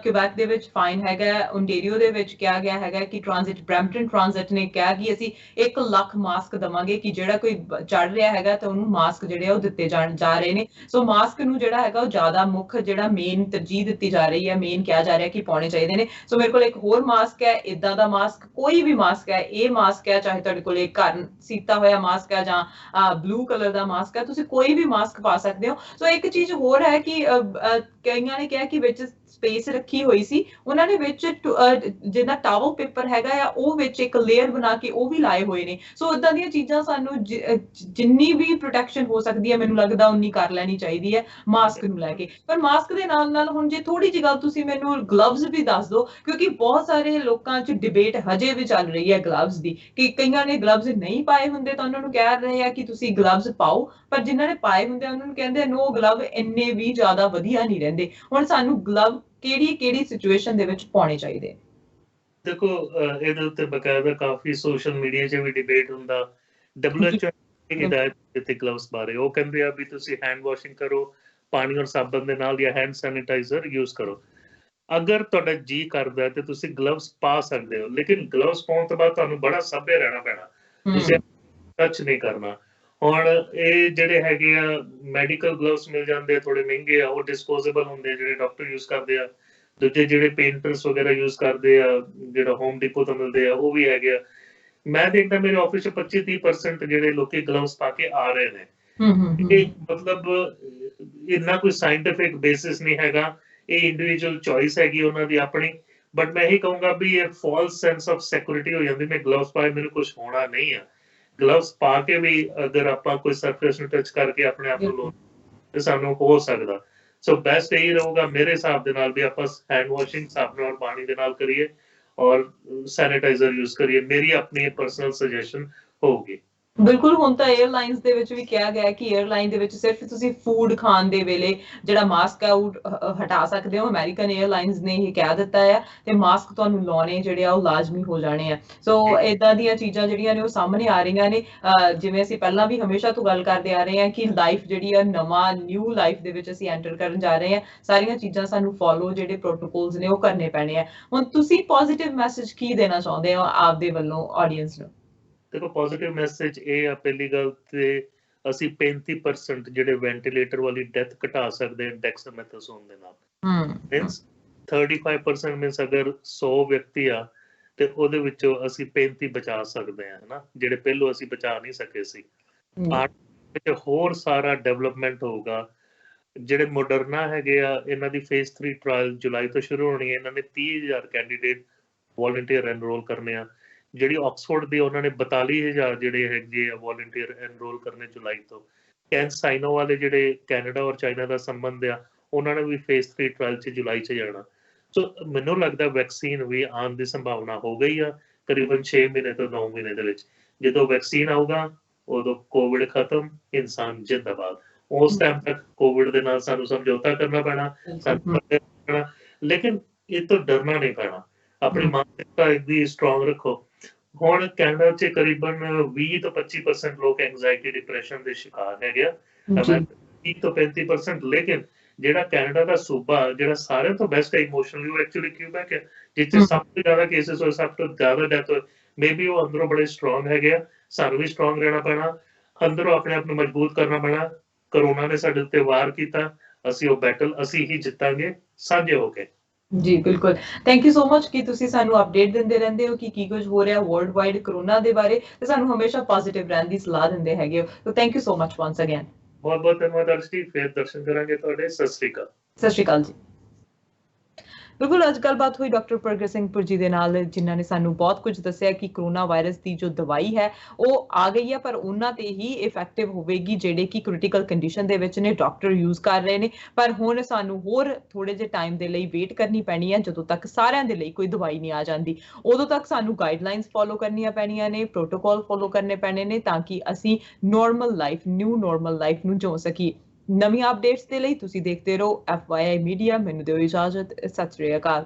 ਕਿਊਬੈਕ ਦੇ ਵਿੱਚ ਫਾਈਨ ਹੈਗਾ, ਓਨਟਾਰੀਓ ਦੇ ਵਿੱਚ ਕਿਹਾ ਗਿਆ ਹੈਗਾ ਕਿ ਬਰੈਂਪਟਨ ਟ੍ਰਾਂਜ਼ਿਟ ਨੇ ਕਿਹਾ ਕਿ ਅਸੀਂ 1 ਲੱਖ ਮਾਸਕ ਦਵਾਂਗੇ ਕਿ ਜਿਹੜਾ ਕੋਈ ਚੜ ਰਿਹਾ ਹੈਗਾ ਤਾਂ ਉਹਨੂੰ ਮਾਸਕ ਜਿਹੜੇ ਆ ਉਹ ਦਿੱਤੇ ਜਾ ਰਹੇ ਨੇ। ਸੋ ਮਾਸਕ ਨੂੰ ਜਿਹੜਾ ਹੈਗਾ ਉਹ ਜ਼ਿਆਦਾ ਮੁੱਖ ਜਿਹੜਾ ਮੇਨ ਤਰਜੀਹ ਦਿੱਤੀ ਜਾ ਰਹੀ ਹੈ, ਮੇਨ ਕਿਹਾ ਜਾ ਰਿਹਾ ਕਿ ਪਾਉਣੇ ਚਾਹੀਦੇ ਨੇ। ਸੋ ਮੇਰੇ ਕੋਲ ਇੱਕ ਹੋਰ ਮਾਸਕ ਹੈ, ਇਦਾਂ ਦਾ ਮਾਸਕ, ਕੋਈ ਵੀ ਮਾਸਕ ਹੈ, ਇਹ ਮਾਸਕ ਹੈ, ਚਾਹੇ ਤੁਹਾਡੇ ਕੋਲ ਇੱਕ ਘਰ ਸੀਤਾ ਹੋਇਆ ਮਾਸਕ ਹੈ ਜਾਂ ਬਲੂ ਕਲਰ ਦਾ ਮਾਸਕ ਹੈ, ਤੁਸੀਂ ਕੋਈ ਵੀ ਮਾਸਕ ਪਾ ਸਕਦੇ ਹੋ। ਸੋ ਇੱਕ ਚੀਜ਼ ਹੋਰ ਹੈ ਕਿ ਕਈਆਂ ਨੇ ਕਿਹਾ ਕਿ ਵਿੱਚ ਸਪੇਸ ਰੱਖੀ ਹੋਈ ਸੀ, ਉਹਨਾਂ ਨੇ ਵਿੱਚ ਜਿਹਦਾ ਟਾਵਲ ਪੇਪਰ ਹੈਗਾ ਆ ਉਹ ਵਿੱਚ ਇੱਕ ਲੇਅਰ ਬਣਾ ਕੇ ਉਹ ਵੀ ਲਾਏ ਹੋਏ ਨੇ। ਸੋ ਇਦਾਂ ਦੀਆਂ ਚੀਜ਼ਾਂ ਸਾਨੂੰ ਜਿੰਨੀ ਵੀ ਪ੍ਰੋਟੈਕਸ਼ਨ ਹੋ ਸਕਦੀ ਹੈ ਮੈਨੂੰ ਲੱਗਦਾ ਉਨੀ ਕਰ ਲੈਣੀ ਚਾਹੀਦੀ ਹੈ ਮਾਸਕ ਨੂੰ ਲੈ ਕੇ। ਪਰ ਮਾਸਕ ਦੇ ਨਾਲ ਨਾਲ ਹੁਣ ਜੇ ਥੋੜੀ ਜਿਹੀ ਗੱਲ ਤੁਸੀਂ ਮੈਨੂੰ ਗਲਵਜ਼ ਵੀ ਦੱਸ ਦਿਓ, ਕਿਉਂਕਿ ਬਹੁਤ ਸਾਰੇ ਲੋਕਾਂ 'ਚ ਡਿਬੇਟ ਹਜੇ ਵੀ ਚੱਲ ਰਹੀ ਹੈ ਗਲਵਜ਼ ਦੀ, ਕਿ ਕਈਆਂ ਨੇ ਗਲਵਜ਼ ਨਹੀਂ ਪਾਏ ਹੁੰਦੇ ਤਾਂ ਉਹਨਾਂ ਨੂੰ ਕਹਿ ਰਹੇ ਆ ਕਿ ਤੁਸੀਂ ਗਲਵਜ਼ ਪਾਓ, ਪਰ ਜਿਨ੍ਹਾਂ ਨੇ ਪਾਏ ਹੁੰਦੇ ਉਹਨਾਂ ਨੂੰ ਕਹਿੰਦੇ ਨੋ ਗਲਵ ਇੰਨੇ ਵੀ ਜ਼ਿਆਦਾ ਵਧੀਆ ਨਹੀਂ ਰਹਿੰਦੇ। ਹੁਣ ਸਾਨੂੰ ਗਲਵ ਕਿਹੜੀ ਸਿਚੁਏਸ਼ਨ ਦੇ ਵਿੱਚ ਪਾਉਣੇ ਚਾਹੀਦੇ? ਦੇਖੋ ਇਹਦੇ ਉੱਤੇ ਬਕਾਇਦਾ ਕਾਫੀ ਸੋਸ਼ਲ ਮੀਡੀਆ 'ਚ ਵੀ ਡਿਬੇਟ ਹੁੰਦਾ। WHO ਹਿਦਾਇਤ ਦਿੱਤੀ ਗਲਵਸ ਬਾਰੇ, ਉਹ ਕਹਿੰਦੇ ਆ ਵੀ ਤੁਸੀਂ ਹੈਂਡ ਵਾਸ਼ਿੰਗ ਕਰੋ ਪਾਣੀ ਔਰ ਸਾਬਣ ਦੇ ਨਾਲ ਜਾਂ ਹੈਂਡ ਸੈਨੀਟਾਈਜ਼ਰ ਯੂਜ਼ ਕਰੋ। ਅਗਰ ਤੁਹਾਡਾ ਜੀ ਕਰਦਾ ਤੇ ਤੁਸੀਂ ਗਲਵਸ ਪਾ ਸਕਦੇ ਹੋ, ਲੇਕਿਨ ਗਲਵਸ ਪਾਉਣ ਤੋਂ ਬਾਅਦ ਤੁਹਾਨੂੰ ਬੜਾ ਸਭਿਅ ਰਹਿਣਾ ਪੈਣਾ, ਤੁਸੀਂ ਟੱਚ ਨਹੀਂ ਕਰਨਾ। ਹੁਣ ਇਹ ਜਿਹੜੇ ਹੈਗੇ ਆ ਮੈਡੀਕਲ ਗਲਵਸ ਮਿਲ ਜਾਂਦੇ ਆ, ਥੋੜੇ ਮਹਿੰਗੇ ਆ, ਉਹ ਡਿਸਪੋਜ਼ੇਬਲ ਹੁੰਦੇ ਜਿਹੜੇ ਡਾਕਟਰ ਯੂਜ਼ ਕਰਦੇ ਆ। ਦੂਜੇ ਜਿਹੜੇ ਪੇਂਟਰਸ ਵਗੈਰਾ ਯੂਜ਼ ਕਰਦੇ ਆ ਜਿਹੜਾ ਹੋਮ ਡਿਪੋ ਤੋਂ ਮਿਲਦੇ ਆ ਉਹ ਵੀ ਹੈਗੇ ਆ। ਮੈਂ ਦੇਖਦਾ ਮੇਰੇ ਆਫਿਸ 'ਚ 25-30% ਜਿਹੜੇ ਲੋਕੀ ਗਲਵਸ ਪਾ ਕੇ ਆ ਰਹੇ ਨੇ। ਇਹ ਮਤਲਬ ਇੰਨਾ ਕੋਈ ਸਾਇੰਟਿਫਿਕ ਬੇਸਿਸ ਨਹੀਂ ਹੈਗਾ, ਇਹ ਇੰਡੀਵਿਜੂਅਲ ਚੋਇਸ ਹੈਗੀ ਉਹਨਾਂ ਦੀ ਆਪਣੀ। ਬਟ ਮੈਂ ਇਹੀ ਕਹੂੰਗਾ ਵੀ ਇਹ ਫਾਲਸ ਸੈਂਸ ਆਫ ਸਿਕਿਉਰਿਟੀ ਹੋ ਜਾਂਦੀ, ਮੈਂ ਗਲਵਸ ਪਾਏ ਮੈਨੂੰ ਕੁਝ ਹੋਣਾ ਨਹੀਂ ਆ। ਗਲਵਸ ਪਾ ਕੇ ਵੀ ਅਗਰ ਆਪਾਂ ਕੋਈ ਸਰਫੇਸ ਨੂੰ ਟੱਚ ਕਰਕੇ ਆਪਣੇ ਆਪ ਨੂੰ ਲੋ ਤੇ ਸਾਨੂੰ ਹੋ ਸਕਦਾ। ਸੋ ਬੈਸਟ ਇਹੀ ਰਹੂਗਾ ਮੇਰੇ ਹਿਸਾਬ ਦੇ ਨਾਲ ਵੀ ਆਪਾਂ ਹੈਂਡ ਵਾਸ਼ਿੰਗ ਸਾਬਣ ਔਰ ਪਾਣੀ ਦੇ ਨਾਲ ਕਰੀਏ ਔਰ ਸੈਨੀਟਾਈਜ਼ਰ ਯੂਜ਼ ਕਰੀਏ। ਮੇਰੀ ਆਪਣੀ ਪਰਸਨਲ ਸੁਜੈਸ਼ਨ ਹੋਊਗੀ। ਬਿਲਕੁਲ, ਹੁਣ ਤਾਂ 에ਅਰਲਾਈਨਸ ਦੇ ਵਿੱਚ ਵੀ ਕਿਹਾ ਗਿਆ ਕਿ 에ਅਰਲਾਈਨ ਦੇ ਵਿੱਚ ਸਿਰਫ ਤੁਸੀਂ ਫੂਡ ਖਾਣ ਦੇ ਵੇਲੇ ਜਿਹੜਾ ਮਾਸਕ ਹੈ ਉਹ ਹਟਾ ਸਕਦੇ ਹੋ। ਅਮਰੀਕਨ 에ਅਰਲਾਈਨਸ ਨੇ ਇਹ ਕਹਿ ਦਿੱਤਾ ਹੈ ਤੇ ਮਾਸਕ ਤੁਹਾਨੂੰ ਲਾਉਣੇ ਜਿਹੜੇ ਆ ਉਹ ਲਾਜ਼ਮੀ ਹੋ ਜਾਣੇ ਆ। ਸੋ ਇਦਾਂ ਦੀਆਂ ਚੀਜ਼ਾਂ ਜਿਹੜੀਆਂ ਨੇ ਉਹ ਸਾਹਮਣੇ ਆ ਰਹੀਆਂ ਨੇ। ਜਿਵੇਂ ਅਸੀਂ ਪਹਿਲਾਂ ਵੀ ਹਮੇਸ਼ਾ ਤੋਂ ਗੱਲ ਕਰਦੇ ਆ ਰਹੇ ਹਾਂ ਕਿ ਲਾਈਫ ਜਿਹੜੀ ਆ ਨਵਾਂ ਨਿਊ ਲਾਈਫ ਦੇ ਵਿੱਚ ਅਸੀਂ ਐਂਟਰ ਕਰਨ ਜਾ ਰਹੇ ਹਾਂ। ਸਾਰੀਆਂ ਚੀਜ਼ਾਂ ਸਾਨੂੰ ਫੋਲੋ ਜਿਹੜੇ ਪ੍ਰੋਟੋਕੋਲਸ ਨੇ ਉਹ ਕਰਨੇ ਪੈਣੇ ਆ। ਹੁਣ ਤੁਸੀਂ ਪੋਜ਼ਿਟਿਵ ਮੈਸੇਜ ਕੀ ਦੇਣਾ ਚਾਹੁੰਦੇ ਹੋ ਆਪਦੇ ਵੱਲੋਂ ਆਡੀਅנס ਨੂੰ? ਦੇਖੋ, ਪੋਜ਼ਿਟਿਵ ਮੈਸੇਜ ਇਹ ਆ, ਪਹਿਲੀ ਗੱਲ ਤੇ ਅਸੀਂ 35% ਜਿਹੜੇ ਵੈਂਟੀਲੇਟਰ ਵਾਲੀ ਡੈਥ ਘਟਾ ਸਕਦੇ ਹਾਂ ਡੈਕਸਾਮੈਥਾਸੋਨ ਦੇ ਨਾਲ। ਮੀਨਸ 35% ਮੀਨਸ ਅਗਰ 100 ਵਿਅਕਤੀ ਆ ਤੇ ਉਹਦੇ ਵਿੱਚੋਂ ਅਸੀਂ 35 ਬਚਾ ਸਕਦੇ ਹਾਂ, ਹਨਾ, ਜਿਹੜੇ ਪਹਿਲੋਂ ਅਸੀਂ ਬਚਾ ਨਹੀਂ ਸਕੇ ਸੀ। ਵਿੱਚ ਹੋਰ ਸਾਰਾ ਡਿਵੈਲਪਮੈਂਟ ਹੋਊਗਾ। ਜਿਹੜੇ ਮੋਡਰਨਾ ਹੈਗੇ ਆ, ਇਹਨਾਂ ਦੀ ਫੇਜ਼ 3 ਟ੍ਰਾਇਲ ਜੁਲਾਈ ਤੋਂ ਸ਼ੁਰੂ ਹੋਣੀ ਹੈ। ਇਹਨਾਂ ਨੇ 30,000 ਕੈਂਡੀਡੇਟ ਵੋਲੰਟੀਅਰ ਐਨਰੋਲ ਕਰਨੇ ਆ। ਜਿਹੜੀ ਆਕਸਫੋਰਡ ਦੀ ਉਹਨਾਂ ਨੇ 42,000 ਜਿਹੜੇ ਹੈਗੇ ਆ ਵੋਲੰਟੀਅਰ ਐਨਰੋਲ ਕਰਨੇ ਜੁਲਾਈ ਤੋਂ। ਕੈਨਸਾਈਨੋ ਵਾਲੇ ਜਿਹੜੇ ਕੈਨੇਡਾ ਔਰ ਚਾਈਨਾ ਦਾ ਸੰਬੰਧ ਆ, ਉਹਨਾਂ ਨੇ ਵੀ ਫੇਜ਼ 3 ਟ੍ਰਾਇਲ 'ਚ ਜੁਲਾਈ 'ਚ ਜਾਣਾ। ਸੋ ਮੈਨੂੰ ਲੱਗਦਾ ਵੈਕਸੀਨ ਵੀ ਆਉਣ ਦੀ ਸੰਭਾਵਨਾ ਹੋ ਗਈ ਆ ਕਰੀਬਨ 6 ਮਹੀਨੇ ਤੋਂ 9 ਮਹੀਨੇ ਦੇ ਵਿੱਚ। ਜਦੋਂ ਵੈਕਸੀਨ ਆਊਗਾ ਉਦੋਂ ਕੋਵਿਡ ਖਤਮ, ਇਨਸਾਨ ਜਿੰਦਾਬਾਦ। ਉਸ ਟਾਈਮ ਤੱਕ ਕੋਵਿਡ ਦੇ ਨਾਲ ਸਾਨੂੰ ਸਮਝੌਤਾ ਕਰਨਾ ਪੈਣਾ, ਲੇਕਿਨ ਇਹ ਤੋਂ ਡਰਨਾ ਨਹੀਂ ਪੈਣਾ। ਆਪਣੀ ਮਾਨਸਿਕਤਾ ਇਤਨੀ ਸਟਰੋਂਗ ਰੱਖੋ। ਹੁਣ ਕੈਨੇਡਾ 'ਚ ਕਰੀਬਨ 20 ਤੋਂ 25% ਲੋਕ ਐਂਗਜ਼ਾਇਟੀ ਡਿਪਰੈਸ਼ਨ ਦੇ ਸ਼ਿਕਾਰ ਹੈਗੇ ਆ, 30 ਤੋਂ 35%। ਲੇਕਿਨ ਜਿਹੜਾ ਕੈਨੇਡਾ ਦਾ ਸੂਬਾ ਜਿਹੜਾ ਸਾਰਿਆਂ ਤੋਂ ਬੈਸਟ ਹੈ ਇਮੋਸ਼ਨਲੀ, ਉਹ ਐਕਚੁਅਲੀ ਕਿਊਬੈਕ ਹੈ, ਜਿੱਥੇ ਸਭ ਤੋਂ ਜ਼ਿਆਦਾ ਕੇਸਿਸ ਹੋਏ, ਸਭ ਤੋਂ ਜ਼ਿਆਦਾ ਡੈਥ ਹੋਏ। ਮੇਬੀ ਉਹ ਅੰਦਰੋਂ ਬੜੇ ਸਟਰੋਂਗ ਹੈਗੇ ਆ। ਸਾਨੂੰ ਵੀ ਸਟਰੋਂਗ ਰਹਿਣਾ ਪੈਣਾ, ਅੰਦਰੋਂ ਆਪਣੇ ਆਪ ਨੂੰ ਮਜ਼ਬੂਤ ਕਰਨਾ ਪੈਣਾ। ਕਰੋਨਾ ਨੇ ਸਾਡੇ ਉੱਤੇ ਵਾਰ ਕੀਤਾ, ਅਸੀਂ ਉਹ ਬੈਟਲ ਅਸੀਂ ਹੀ ਜਿੱਤਾਂਗੇ ਸਾਂਝੇ ਹੋ ਕੇ। ਜੀ ਬਿਲਕੁਲ, ਥੈਂਕ ਯੂ ਸੋ ਮਚ ਕਿ ਤੁਸੀਂ ਸਾਨੂੰ ਅਪਡੇਟ ਦਿੰਦੇ ਰਹਿੰਦੇ ਹੋ ਕਿ ਕੀ ਕੁਝ ਹੋ ਰਿਹਾ ਵਰਲਡ ਵਾਈਡ ਕਰੋਨਾ ਦੇ ਬਾਰੇ, ਤੇ ਸਾਨੂੰ ਹਮੇਸ਼ਾ ਪੋਜ਼ਿਟਿਵ ਰਹਿਣ ਦੀ ਸਲਾਹ ਦਿੰਦੇ ਹੈਗੇ ਹੋ। So thank you so much once again. ਬਹੁਤ ਬਹੁਤ ਧੰਨਵਾਦ ਅਰਸ਼ਦੀ। ਫਿਰ ਦਰਸ਼ਨ ਕਰਾਂਗੇ ਤੁਹਾਡੇ। ਸਤਿ ਸ਼੍ਰੀ ਅਕਾਲ। ਸਤਿ ਸ਼੍ਰੀ ਅਕਾਲ ਜੀ। ਬਿਲਕੁਲ, ਅੱਜ ਗੱਲਬਾਤ ਹੋਈ ਡਾਕਟਰ ਪ੍ਰਗਟ ਸਿੰਘ ਪੁਰ ਜੀ ਦੇ ਨਾਲ, ਜਿਨ੍ਹਾਂ ਨੇ ਸਾਨੂੰ ਬਹੁਤ ਕੁਝ ਦੱਸਿਆ ਕਿ ਕਰੋਨਾ ਵਾਇਰਸ ਦੀ ਜੋ ਦਵਾਈ ਹੈ ਉਹ ਆ ਗਈ ਹੈ, ਪਰ ਉਹਨਾਂ ਤੇ ਹੀ ਇਫੈਕਟਿਵ ਹੋਵੇਗੀ ਜਿਹੜੇ ਕਿ ਕ੍ਰਿਟੀਕਲ ਕੰਡੀਸ਼ਨ ਦੇ ਵਿੱਚ ਨੇ, ਡਾਕਟਰ ਯੂਜ਼ ਕਰ ਰਹੇ ਨੇ। ਪਰ ਹੁਣ ਸਾਨੂੰ ਹੋਰ ਥੋੜੇ ਜਿਹੇ ਟਾਈਮ ਦੇ ਲਈ ਵੇਟ ਕਰਨੀ ਪੈਣੀ ਹੈ, ਜਦੋਂ ਤੱਕ ਸਾਰਿਆਂ ਦੇ ਲਈ ਕੋਈ ਦਵਾਈ ਨਹੀਂ ਆ ਜਾਂਦੀ। ਉਦੋਂ ਤੱਕ ਸਾਨੂੰ ਗਾਈਡਲਾਈਨਸ ਫੋਲੋ ਕਰਨੀਆਂ ਪੈਣੀਆਂ ਨੇ, ਪ੍ਰੋਟੋਕਾਲ ਫੋਲੋ ਕਰਨੇ ਪੈਣੇ ਨੇ, ਤਾਂ ਕਿ ਅਸੀਂ normal life, new normal life ਨੂੰ ਜਿਉ ਸਕੀਏ। ਨਵੀਆਂ ਅਪਡੇਟਸ ਦੇ ਲਈ ਤੁਸੀਂ ਦੇਖਦੇ ਰਹੋ FYI ਮੀਡੀਆ। ਮੈਨੂੰ ਦਿਓ ਇਜਾਜ਼ਤ। ਸਤਿ ਸ਼੍ਰੀ ਅਕਾਲ।